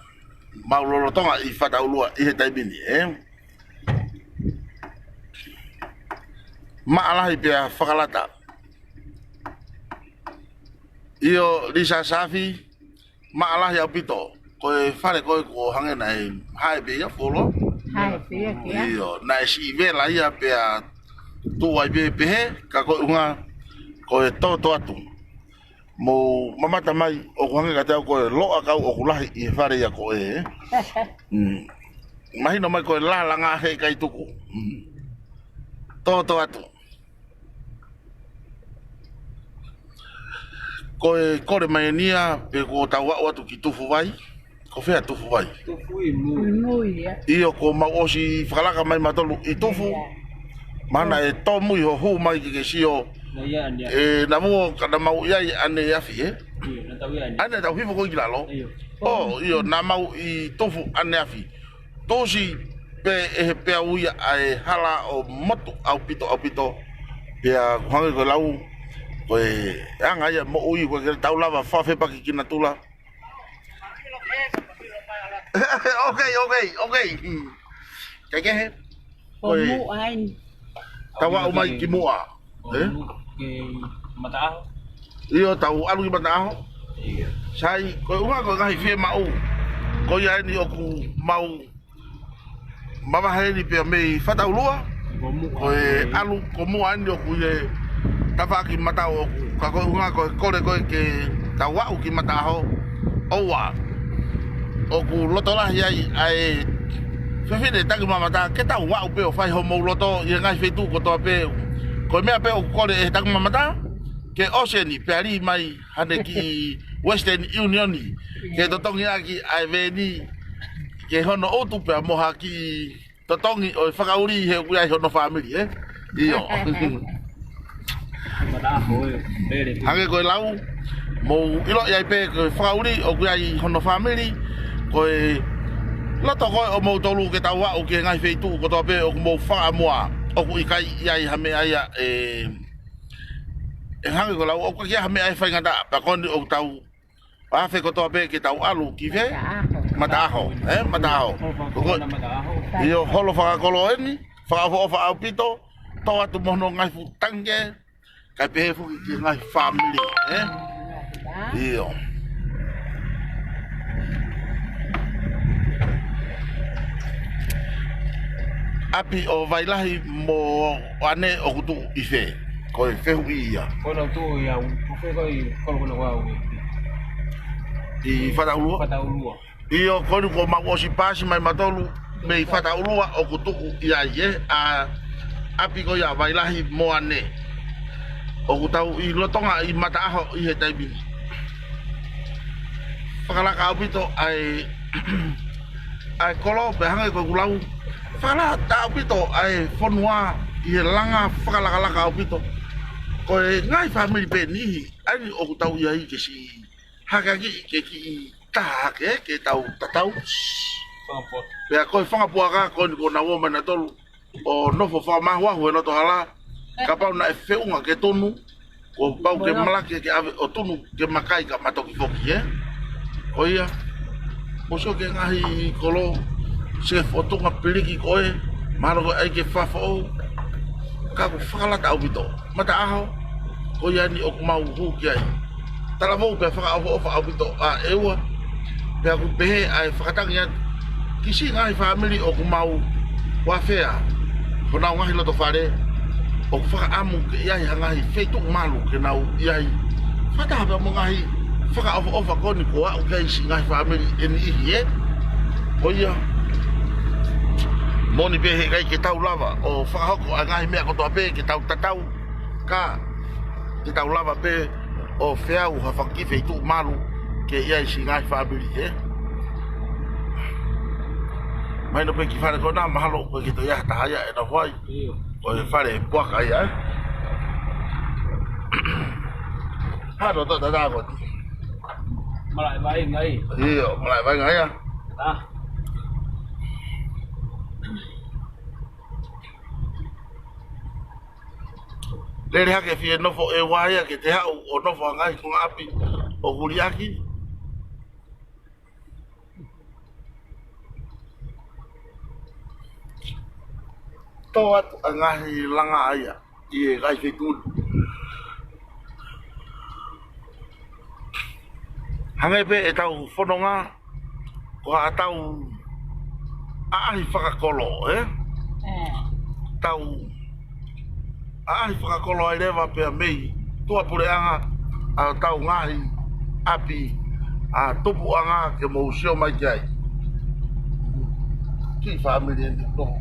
[SPEAKER 1] ma lolo tonga I fata ulua I he taibini ma alahi pe fakalata io Lisa Safi ma alahi au pito ko fare ko hange nai hai pe ya folo
[SPEAKER 5] Hai pia kia.
[SPEAKER 1] io na si vela ia pe tu ai pe he ka ko unga ko to atu mo mamata mai o hange ka tau ko lo aka o kulahi I fare ya ko imagino mai ko la nga he kai tuku to atu ko mai nia pe ko tawa atu ki tufu vai ko fe tufu vai
[SPEAKER 3] tufu I mu
[SPEAKER 5] Mui ya.
[SPEAKER 1] io ko ma osi falaka mai matolu I tufu mana e tomu I ho mai ki sio
[SPEAKER 3] na ia ania
[SPEAKER 1] na mo kada mau ia ane afi
[SPEAKER 3] na tau ia ania
[SPEAKER 1] ane tau hivo ko gilalo
[SPEAKER 3] ayo
[SPEAKER 1] oh io na mau I tufu ane afi tosi pe pe uia ai hala o motu au pito pe hange ko lau ko anga ia mo ui ko tau lava fa fe pa ki kina tula okay ke
[SPEAKER 5] O mu ain.
[SPEAKER 1] tawa o mai ki mua
[SPEAKER 3] ke mata
[SPEAKER 1] io tau alu ki mata
[SPEAKER 3] iya
[SPEAKER 1] sai ko uma ko ngai fe mau ko ia ni o ku mau mama he ni pe me fata ulua
[SPEAKER 3] ko mu
[SPEAKER 1] ko alu ko mua ni o ku ye tava ki mata o ka ko uma ko ke tawa o ki mata ho owa o ku loto la ai fe de tagi mama ta ke ta wa pe o fai ho mo loto ye ngai fe tu ko to pe ko me pe o ko le tagi mama ta ke oceani pe ali mai hane ki Western Union ni ke to tongi aki ai veni ke hono o tu pe mo ha ki to tongi o whakauri he ku ai hono family io
[SPEAKER 3] mata ho bere
[SPEAKER 1] hange ko lau mo ilo ia pe ko whakauri o ku ai hono family ko loto ko o mo tolu ke tawa o ke ngai feitu ko to pe o mo fa moa o ku ikai ia hame ia hange ko lau o ku ia hame ai fa ngata pa kon o tau pa fe ko to pe ke tau alu ki fe mataho mataho ko
[SPEAKER 3] na mata ho
[SPEAKER 1] io holo fa kolo eni fa fa pito to atu mono ngai fu tange ka pe fu ki ngai family io api o vailahi mo ane o kutu ife ko fe hu ia
[SPEAKER 3] ko no tu ia ko fe ko ko wa
[SPEAKER 1] I fata ulua
[SPEAKER 3] pata ulua
[SPEAKER 1] io ko ma o si pasi mai matolu me fata ulua o kutu ia ye a api ko ia vailahi mo ane o kutau I lotonga I mata aho I he taibi fakala ka opito ai ai kolo pe hanga ko gulau fakala ta opito ai fonua I he langa fakala ka opito ko ngai family pe ni ai o kutau ia I ke si hakaki ke ki ta ke tau tatau
[SPEAKER 3] pampo
[SPEAKER 1] pe ko fanga puaka ko na wo mana tolu o no fo fa ma wa no to hala ka pa na fe unga ke tonu o pa ke malaki ke ave o tonu ke makai ka matoki foki o ia mo so ke ngai kolo se foto nga peliki ko maro ko ai ke fa fo ka ko fala ta ubito mata aho ko ia ni o mau hu ki ai tala mo pe fa ubito a ewa pe ku pe ai fakatang ya kisi ngai family o mau wa fea kona ngai lo to fare o fa amu ke ia ngai fetu malu ke nau ia fata ba mo ngai fa ko ni ko o kai si ngai family en ie o ia moni pe he kai ke tau lava o fa ko ngai me ko to pe ke tau tatau ka ke tau lava pe o fea u ha fa ki fetu malu ke ia si ngai family mai no pe ki fare ko na mahalo ko ki to ya ta ya e no vai o fare poaka ya Halo tak dah aku.
[SPEAKER 3] Malai baik ngai.
[SPEAKER 1] Iya, mulai baik ya.
[SPEAKER 3] Ah.
[SPEAKER 1] Lere hake fie nofo e waya ke te hau o nofo ngai ko api o guliaki. Toat ngahi langa aya i gai fitun. Hangai pe e tau whanonga ko a tau ahi whakakolo, Tau ahi whakakolo ai rewa pia mei tua pureanga a tau ngahi api a tupu anga ke mousio mai kai. Ki family ndi no.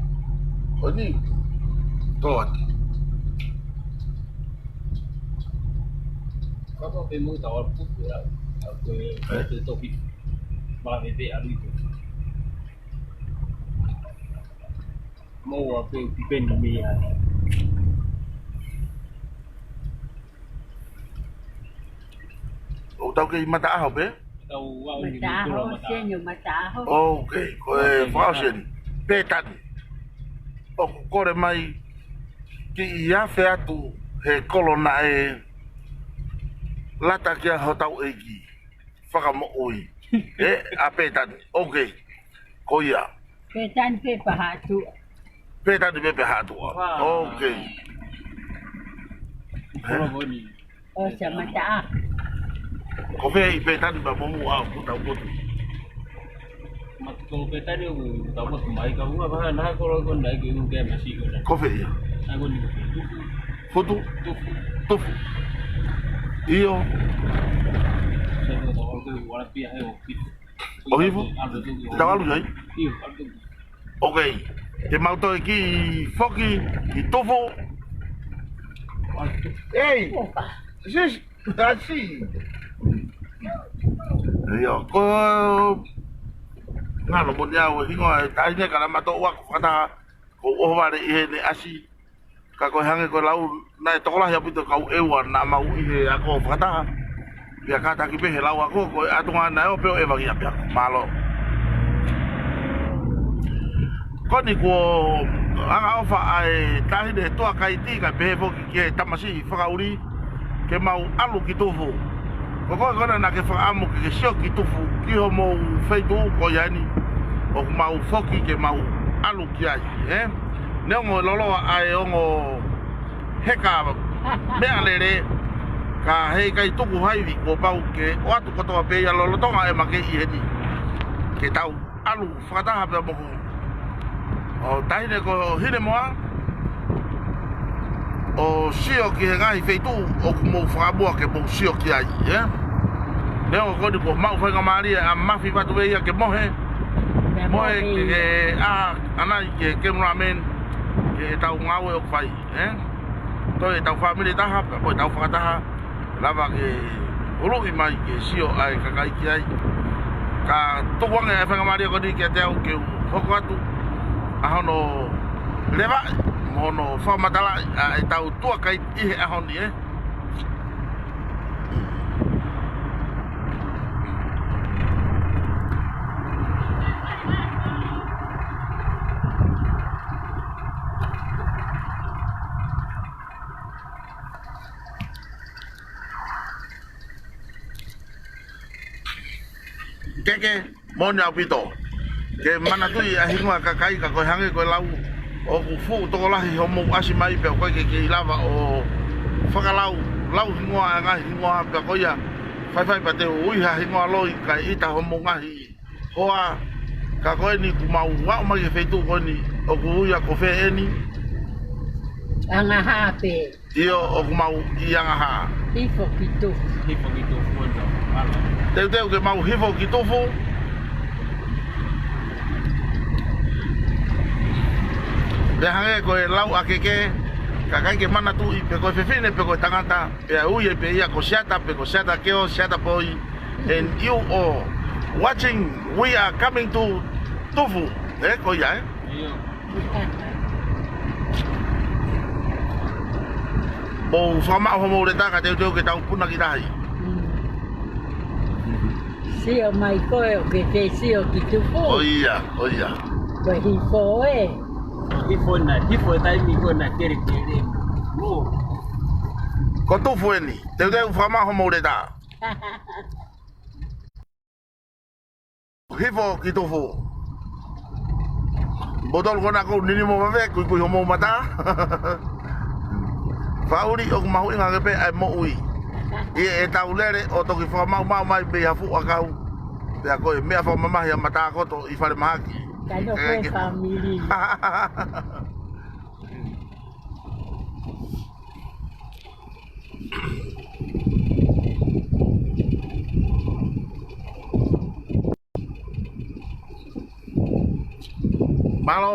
[SPEAKER 1] Ko ni toat.
[SPEAKER 3] Apa pe mo tawar pupu ya. Aku te topi. Ba bebe alu itu. Mau apa pipen mi ya.
[SPEAKER 1] O tau ke mata aho be?
[SPEAKER 3] Tau wa ni
[SPEAKER 5] Mataho, senyo mataho.
[SPEAKER 1] Okay, ko e fausen. Petan. O kore mai ki ia fe atu he kolona e lata kia ho tau egi. Whaka mo oi. A petan. Okay. Ko ia.
[SPEAKER 5] Petan pe pahatu.
[SPEAKER 1] Petan di pepe hatua. Okay.
[SPEAKER 3] Kalau boni.
[SPEAKER 5] O sa mataah.
[SPEAKER 1] Ko fe i petan ba mo au ku tau ko.
[SPEAKER 3] Mat kalau peta dia tahu mat mai kau apa nah kalau kau naik ke ke masih kau dah.
[SPEAKER 1] Ko fe ia.
[SPEAKER 3] Aku ni
[SPEAKER 1] Futu. Tufu. Iyo.
[SPEAKER 3] saya tahu aku wala pia hai okit.
[SPEAKER 1] O vivo? Tau alu jai?
[SPEAKER 3] Iyo, aku.
[SPEAKER 1] Okay. Te mauto iki foki i tofu. Ei,
[SPEAKER 5] Opa.
[SPEAKER 1] sis, assim. Iyo, ko ngalo mo niya o hingo ai ne kala mato wa ko kata ko o wale i ne asi. Ka ko hange ko lau na to la ya pito kau ewa na mau i ako kata. Ya kata ki pe lau ako ko atunga na o pe e bagi apia malo. Koni ko anga ofa ai tahi de toa kai ti ka pe fo ki tamasi whakauri ke mau alu ki tofu. Ko kona na ke whaamu ke sio ki tofu ki ho mo feitu ko yani. O mau foki ke mau alu ki ai, Ne ngo lolo ai ongo heka mea lere ka hei kai tuku haiwi ko pau ke o atu kotoa pe ya lolo tonga e make i heti. Ke tau alu whakataha pe moku. O tahine ko hine moa o sio ki he ngai feitu o kumo whakabua ke mo sio ki ai, Neo kodi ko mau whainga maari a mafi watu weia ke mohe mohe ke anai ke mramen ke tau ngawe o kwhai, Toi tau family taha, ko tau whakataha lava ke urui mai ke sio ai kakai ki ai ka tokuange e whainga maari kodi ke te au ke hoko atu ahono lewa mono whamatala e tau tua kai ihe ahoni Keke moni au pito ke mana tui a hinga kakai ka ko hange ko lau o ku fu to la hi homo asi mai pe ko ke lava o whakalau lau hinga nga hinga pe ko ya fai pa te ui ha hinga loi ka ita homo ngahi hoa ka ko ni ku mau wa mai fe tu ko ni o ku ya ko fe eni
[SPEAKER 5] Anga hape.
[SPEAKER 1] io o ku mau ianga ha
[SPEAKER 5] Hifo kitu.
[SPEAKER 3] Tipo gitu pun dah. Kalau
[SPEAKER 1] te ke mau hifo ki tofu le hange ko lau akeke kakai ke mana tu i pe ko fefine pe ko tangata pe ui pe ia ko siata pe ko siata ke o siata poi and you all watching we are coming to tofu ko ya
[SPEAKER 3] iyo.
[SPEAKER 1] o fama ho mo le ta ka te ke tau puna ki dai
[SPEAKER 5] Sio mai koe o ke te sio ki tupu.
[SPEAKER 1] Oia.
[SPEAKER 5] Ko hifo e.
[SPEAKER 3] Hifo tai mi ko na kere kere.
[SPEAKER 1] Ko tu fueni. Te whama homo re tā. Hifo ki tofu. Botol kona ko nini mo mave kui homo mata. Fauri o mahu inga kepe ai mo ui. E tau lere o toki whamau mai be hafu akau. Pea koe mea whamamahi a mata koto i whare mahaki.
[SPEAKER 5] Kano koe family.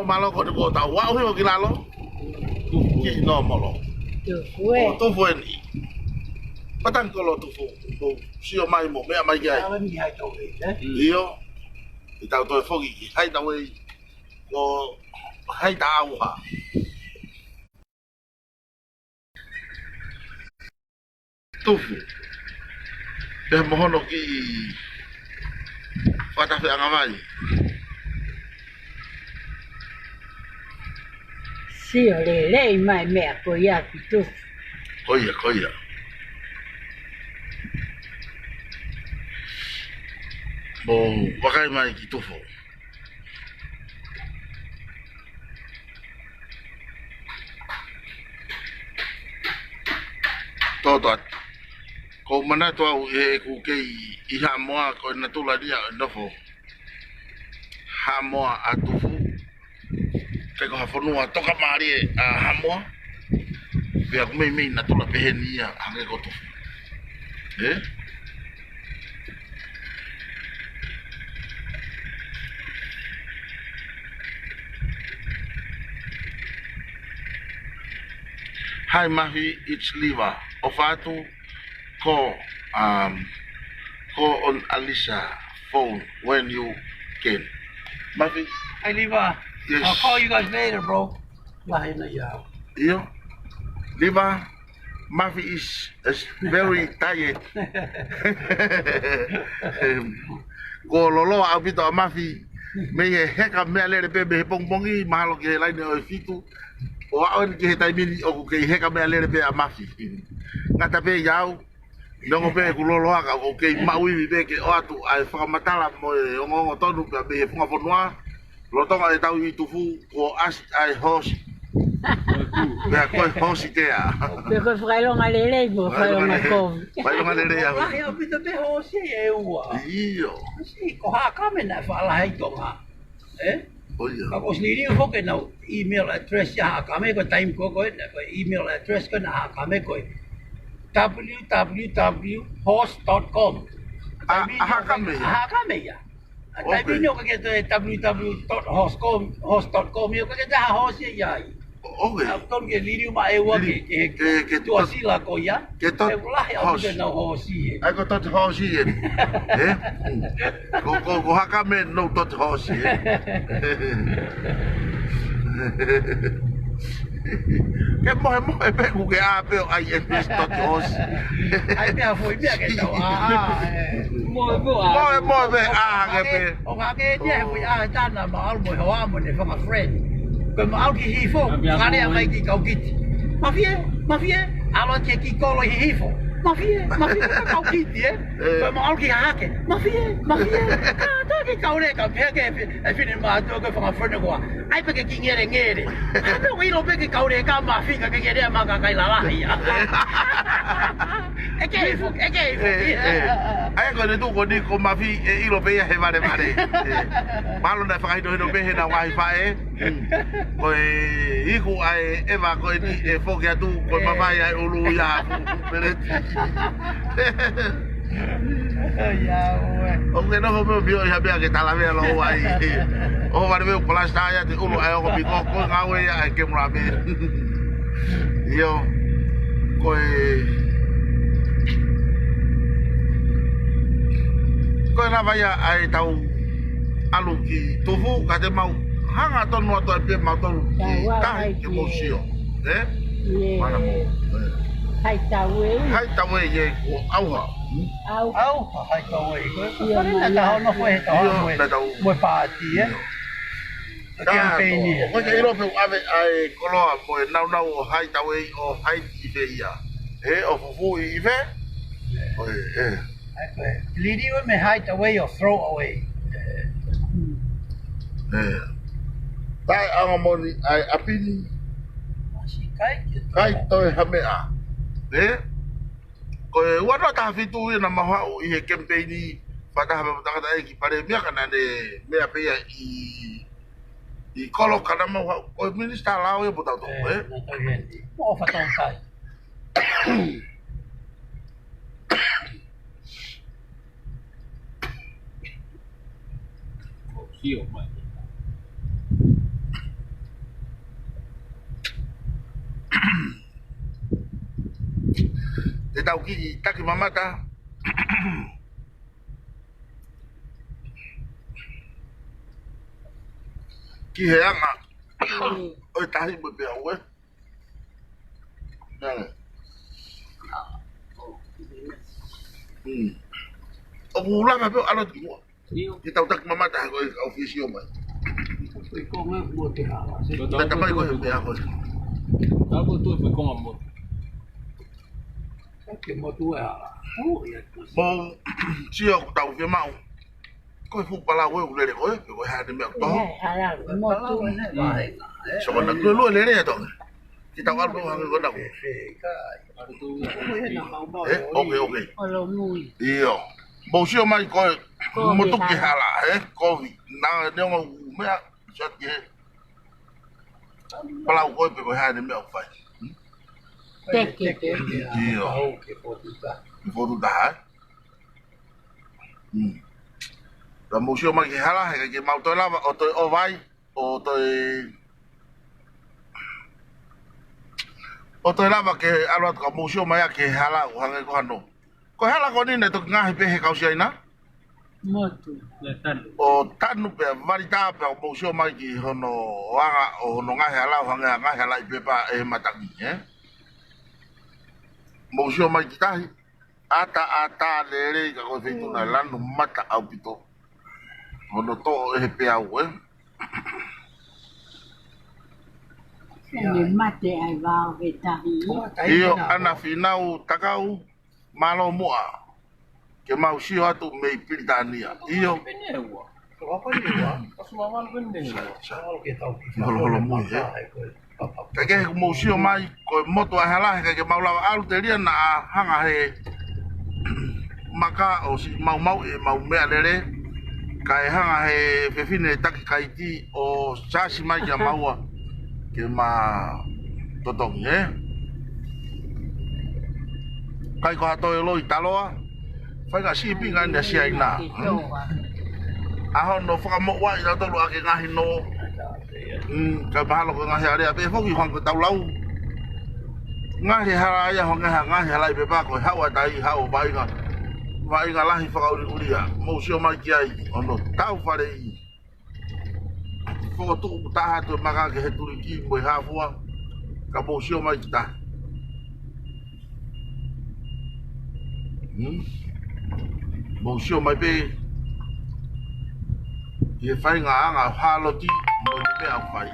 [SPEAKER 1] Malo ko tau wau hi o ki lalo. Ki no molo.
[SPEAKER 5] Tupu e.
[SPEAKER 1] O tofu e ni. Patang kolo tofu. Sio mai mo mea mai gai.
[SPEAKER 2] Awa mi hai tau e,
[SPEAKER 1] Io. I tau toi foki ki hai tau e. Ko hai ta auha. Tofu. Pea mohono ki whatafe angawai.
[SPEAKER 5] Sio le lei mai mea ko ia ki tupu.
[SPEAKER 1] Koia. Mo wakai mai ki tofu. Toto. Ko mana to au e ku ke I ha moa ko na tula dia ndofo. Ha moa atufu. Ke ko hafonua toka mari a ha moa. Pea ku mei na tula pehenia hange ko tofu. Hi Mahi, it's Liva. Ofatu call on Alisa phone when you can. Mahi,
[SPEAKER 2] Hey, Levi.
[SPEAKER 1] Yes.
[SPEAKER 2] I'll call you guys later, bro. Lahi na yao.
[SPEAKER 1] you Liva, Mahi is very tired. Ko lolo au pito a Mahi me he heka mea lere pe me he pongpongi mahalo ki he laine o e fitu. O aon ki he taimini o ku kei heka mea lere pe a Mahi. Ngata pe iau, nongo pe ku lolo haka o kei mauiwi pe ke o atu ai whakamatala mo e ongongo tonu pe me he punga ponua. Lotonga e tau I tufu ko as ai hosi. Pea koe hosi tea.
[SPEAKER 5] Pe ko whakailonga le lei mo whakailonga kovi.
[SPEAKER 1] Vai longa lere ia.
[SPEAKER 2] Lahi au pita pe ho si e ua.
[SPEAKER 1] Iyo.
[SPEAKER 2] Si, ko ha kame na whaalahi tonga.
[SPEAKER 1] Oia.
[SPEAKER 2] Ka ko sniri u hoke na email address ya ha kame ko time ko ko na ko email address ko na ha kame ko www.host.com.
[SPEAKER 1] Ha kame ya.
[SPEAKER 2] Ha kame ya. Tai
[SPEAKER 1] Okay.
[SPEAKER 2] minyo ka ke www.host.com yo ka ke ha host ya.
[SPEAKER 1] Okay.
[SPEAKER 2] Kon ke liri ma e wa ke tu asila ko ya.
[SPEAKER 1] Ke tot
[SPEAKER 2] lahi au
[SPEAKER 1] host.
[SPEAKER 2] pita na hosi.
[SPEAKER 1] Ai ko tot hosi e. Ko ha kame no tot hosi e. Ke moe pe ku ke a pe ai e pes tot hosi.
[SPEAKER 2] Ai mea foi mea ke tau
[SPEAKER 3] Mo
[SPEAKER 1] Moe pe a ke pe.
[SPEAKER 2] O ka ke dia foi tana ma al mo hoa mo ne fa friend. Ko ma au ki hifo, ka ne mai ki kau kiti. Ma fie, alo te ki kolo hifo. Ma fie, ka kau kiti Ko ma au ki hake. Ma fie. Ka to ki kau ne ka pe ke e fini ma to ko fa friend ko. Ai pe ke ki ngere. Ka wi lo pe ke kau ne ka ma fi ka ke ngere ma ka kai la la ya. E ke hifo.
[SPEAKER 1] Ai ko ne tu ko ni ko mafi e ilo pe he vale. Malo na fa no pe he na wifi e. Ko e iku ai e va ko ni e fo ke tu ko ma vai ai ulu ya. O que no me vio ya vea que tal vez lo vai. O va ver con la estalla de ulu ai ko bi ko ngawe ya ke mura be. Yo ko ko na vai ai tau alu ki tofu ka te mau hanga tonu ato pe mau tonu ki tahi ke mo sio. Mana mo.
[SPEAKER 5] Hai tau e.
[SPEAKER 1] Hai tawe ye ko auha.
[SPEAKER 5] Au.
[SPEAKER 2] Au, hai kau ai. Ko na ta no foi ta mo party campaign ni.
[SPEAKER 1] Ko ke iro pe ave ai koloa mo nau nau o hai tawe o hai i ve ia. O fufu i ve.
[SPEAKER 2] Lidi we me hide away or throw away.
[SPEAKER 1] Tai anga moni ai apini.
[SPEAKER 2] Si kai
[SPEAKER 1] Toi hamea. Ko wana ta fitu na maha i he campaign ni pata ha pata ta ki pare mia kana ne mea pe i kolo kana mo ko minister lao e bota to
[SPEAKER 2] Mo fa ton kai.
[SPEAKER 3] Hiểu mà.
[SPEAKER 1] Te tau ki taki mamata. Ki he anga. Oi tahi mo pe awe. Nale. O mula ma pe alo ti mo. Ki tau taki mamata ko ofisio mai.
[SPEAKER 2] Ko nga mo te ha.
[SPEAKER 1] Ta mai ko pe ako.
[SPEAKER 3] Ako tu foi com amor.
[SPEAKER 2] Ke mo tu ya.
[SPEAKER 1] Mo sio tau fe mau. Ko fu pala we u le ko ko ha de me to.
[SPEAKER 5] Ala, mo tu.
[SPEAKER 1] So na ko lo le le to. Ki tau algo ha ko na.
[SPEAKER 3] Ako tu.
[SPEAKER 1] Okay.
[SPEAKER 5] Olo mui.
[SPEAKER 1] Iyo. Mo sio mai ko mo tu ki hala COVID na ne mo me sa ki pala ko pe ko ha de me fa.
[SPEAKER 5] Teke.
[SPEAKER 1] Iyo. Vou do dar. La museo mai ki hala he ki mau to lava o to o vai o to lava ke alo ka museo mai ki hala o hange ko hano. Ko hala ko ni ne to ngahi pe he kausia ina.
[SPEAKER 5] Mo tu.
[SPEAKER 1] O tanu pe varita pe o museo mai ki hono anga o no ngahi hala o hange ngahi hala i pe pa e matangi Museo mai ki tahi. Ata lere ka ko fetu na lanu mata au pito. Hono to e pe au
[SPEAKER 5] Ni mate ai va vetahi.
[SPEAKER 1] Iyo ana finau takau malo mua. Ke mau sio atu me Britania. Iyo.
[SPEAKER 2] Ko apa ni wa?
[SPEAKER 3] Asma mal bende.
[SPEAKER 2] Ke tau.
[SPEAKER 1] Holo mu he. Kake museo mai ko moto a hala ke mau lava alu te ria na hanga he maka o si mau e mau mea lere kai hanga he fefine taki kaiti o sasi mai kia maua ke ma totongi kai ko hato e loi taloa fai ka si pinga ndia si aina aho no whakamo wa i tolu ake ngahi no ka mahalo ko ngahi area pe foki hong ko tau lau ngahi hara ia hong ngahi halai pe pa ko hawa tai hau bainga bainga lahi whakauri uria mo sio mai ki ai ono tau whare i foko tuku taha tu maka ke he turi ki mo i hafua ka mo sio mai ki taha mo sio mai pe e whai ngā anga whaloti mo i mea whai,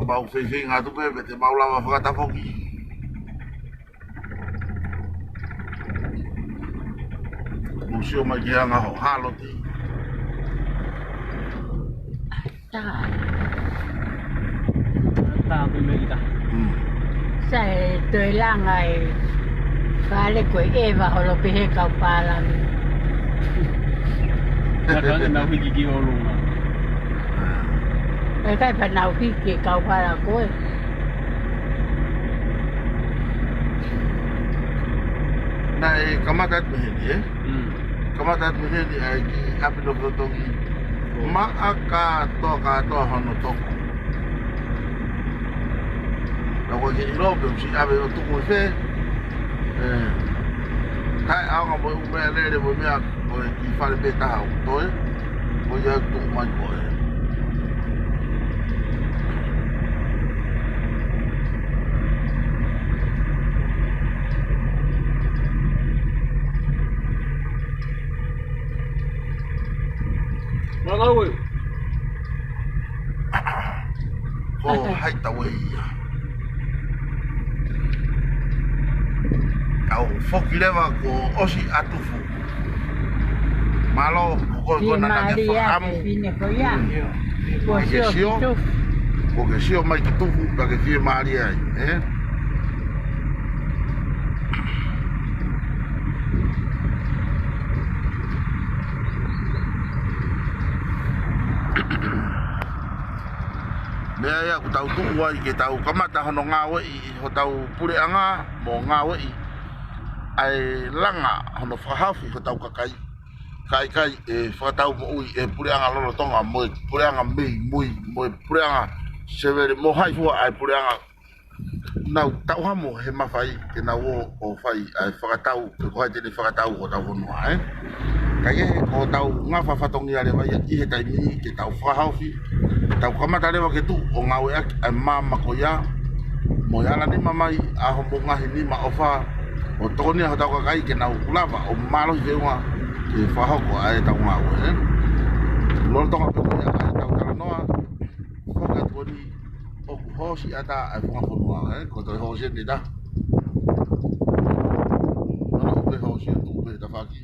[SPEAKER 1] mau whewhi ngā tupe pe te mau lawa whakatafoki. Museo mai ki hanga ho haloti.
[SPEAKER 3] Ta pe me ita.
[SPEAKER 5] Sai toi langa e whale koe ewa holo pehe kau pālami.
[SPEAKER 3] Kata nak pergi gigi orang.
[SPEAKER 5] Cái phần nào khi kể cầu qua là cô ấy.
[SPEAKER 1] Này kamata tuheni kamata tuheni ai ki apilo fotongi ma aka to hono toko na ko ki robe si ave o tuku fe kai anga mo u me le mo me ko ki fale be ta o to e ko ya tu mai ko e
[SPEAKER 3] Malawi.
[SPEAKER 1] ko haita we ia au foki leva ko osi atufu malo ko na na amu
[SPEAKER 5] Vine ko ya.
[SPEAKER 1] ko ke sio mai ki tufu pa ke fie mari ai Mea ia ku tau tuku ai ke tau kamata hono ngā wei ho tau pureanga mo ngā wei ai langa hono whahawhi ho tau kakai kai e whakatau mo ui e pureanga lolo tonga mo pureanga mei mui mo pureanga severe mo hai fua ai pureanga nau tau hamo he mawhai ke nau o whai ai whakatau ke kohai tene whakatau ho tau honua kai e ko tau ngā whawhatongi ale vai i he taimi ke tau whahawhi tau kamata lewa ke tu o ngau e ai mama ko ia mo ia ni mamai a ho mo ngahi ni ma ofa o toni ho tau kai ke nau lava o malo i vewa ke whahoko ai tau ngau lolo tonga pe ko ia ai tau tala noa whaka toni o ku hosi ata ai whakafonua ko toi hosi ni da nono upe hosi tu upe ta whaki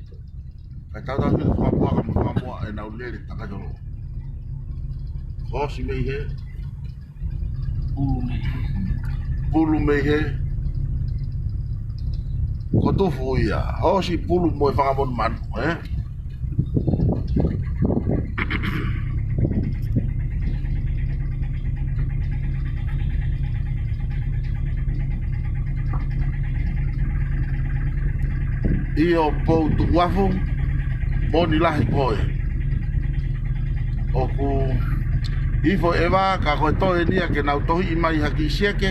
[SPEAKER 1] kai tau tau ki whakapua e nau lere takajolo hosi mei he pulu mei he ko tufu ia hosi pulu mo e whakamon manu Io pou tu wafu boni lahi koe o ku Ifo ewa ka koe toe nia ke nau tohi i mai haki sieke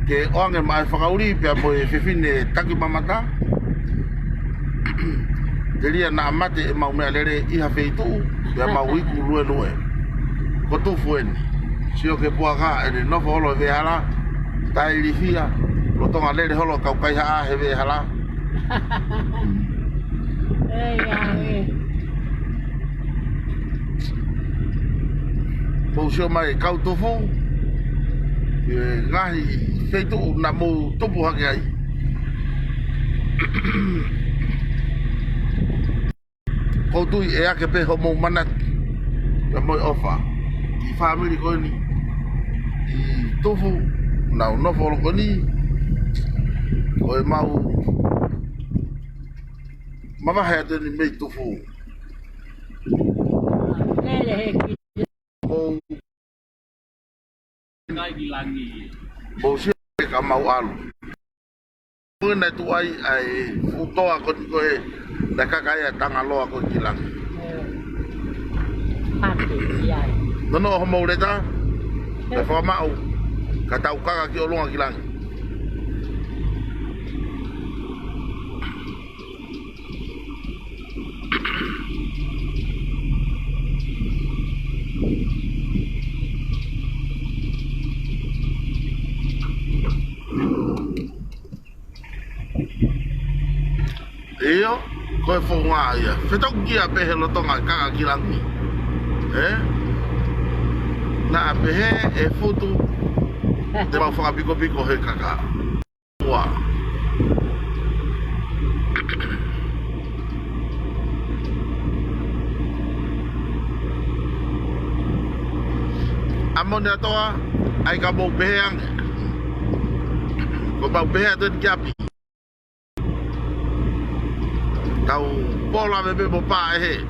[SPEAKER 1] ke oange mai whakauri pia mo e whiwhine taki mamata te lia na amate e mau mea lere iha wheitu pia mau iku lue ko tufu eni sio ke puaka e ne nofo holo e vehala tai rifia lo tonga lere holo kaukai haa he vehala Pau mai kau tofu ngahi feitu na mo topu hake ai ko tu e ake pe homo manat na mo ofa i family ko ni i tofu na no folo ko ni ko e mau mama ha de ni me tofu
[SPEAKER 3] Ngai di langi.
[SPEAKER 1] Bosio ka mau alu. Puna tu ai utoa ko ko e da kakaya tanga loa ko kilang. No homo leta. Da fa mau. Ka tau kaka ki olonga kilang. Iyo, koe whonga ia. Whetauki a pehe lotonga kaka kilangi. Na a pehe e futu te mau whakapiko piko he kaka. Ua. Amone atoa, ai ka mau pehe ange. Ko mau pehe atu ni kiapi. Tau pola bebe mo pa he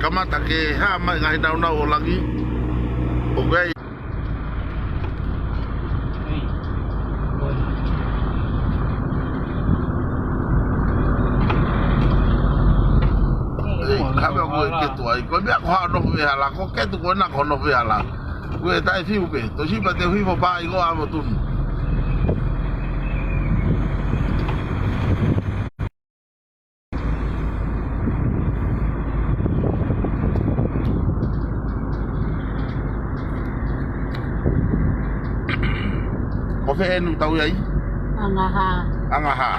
[SPEAKER 1] kamata ke ha mai ngai nau nau o langi. Okay. Kabe ko ke tu ai ko bia ko no ve ala ko ke tu ko na ko no ve ala. Ko tai fiu pe to si pa te hui fo pa i ko amo tu. Ko fe enu tau ai?
[SPEAKER 5] Angaha.
[SPEAKER 1] Angaha.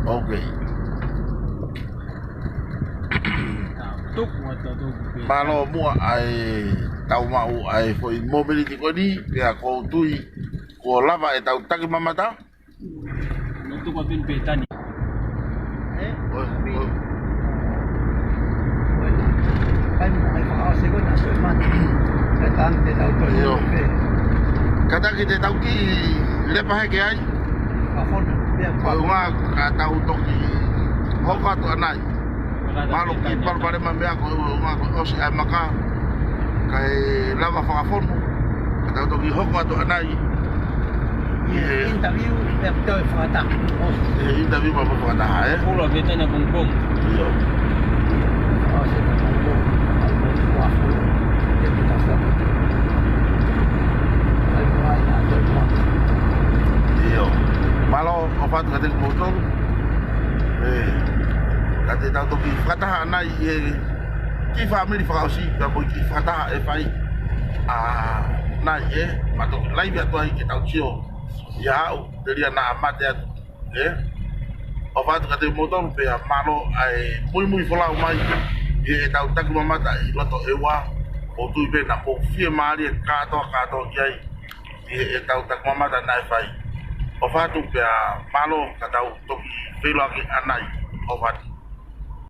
[SPEAKER 1] Okay.
[SPEAKER 3] Tuk mata tu.
[SPEAKER 1] Malo mua ai tau mau ai foi mobility ko ni ya ko tui ko lava e tau taki mamata.
[SPEAKER 3] Tuk ko pin petani.
[SPEAKER 2] Kai mo ai fa se ko na se man. Katan te tau ko yo.
[SPEAKER 1] Kata kita tau ki lepa he ke ai.
[SPEAKER 2] Ka fon be
[SPEAKER 1] Ko nga ka tau toki. Hoka tu anai. Malo ki par pare mambe ko nga ko se maka kai lava fa fon. Kata toki hoka tu anai.
[SPEAKER 2] Interview be to fa ta.
[SPEAKER 1] Interview pa fa ta eh.
[SPEAKER 3] Pulau betanya bungkung.
[SPEAKER 1] Yo.
[SPEAKER 2] Oh se ko ko. Wa fu. Dia kita sa. Ai mai na to mo.
[SPEAKER 1] Yo. Malo o fa tu kate motor. Kate tau toki fata anai ki family fa osi ka bo ki fata e fai. Nai mato lai bia tu ai ki tau chio. Ya, dari anak amat ya, obat kata motor pe malo ai muy folau mai, tau tak mama tak loto ewa, o tu be na po fie mari kato kiai, tau tak mama tak nai fai, obat tu pe malo kata tu velo ki anai obat.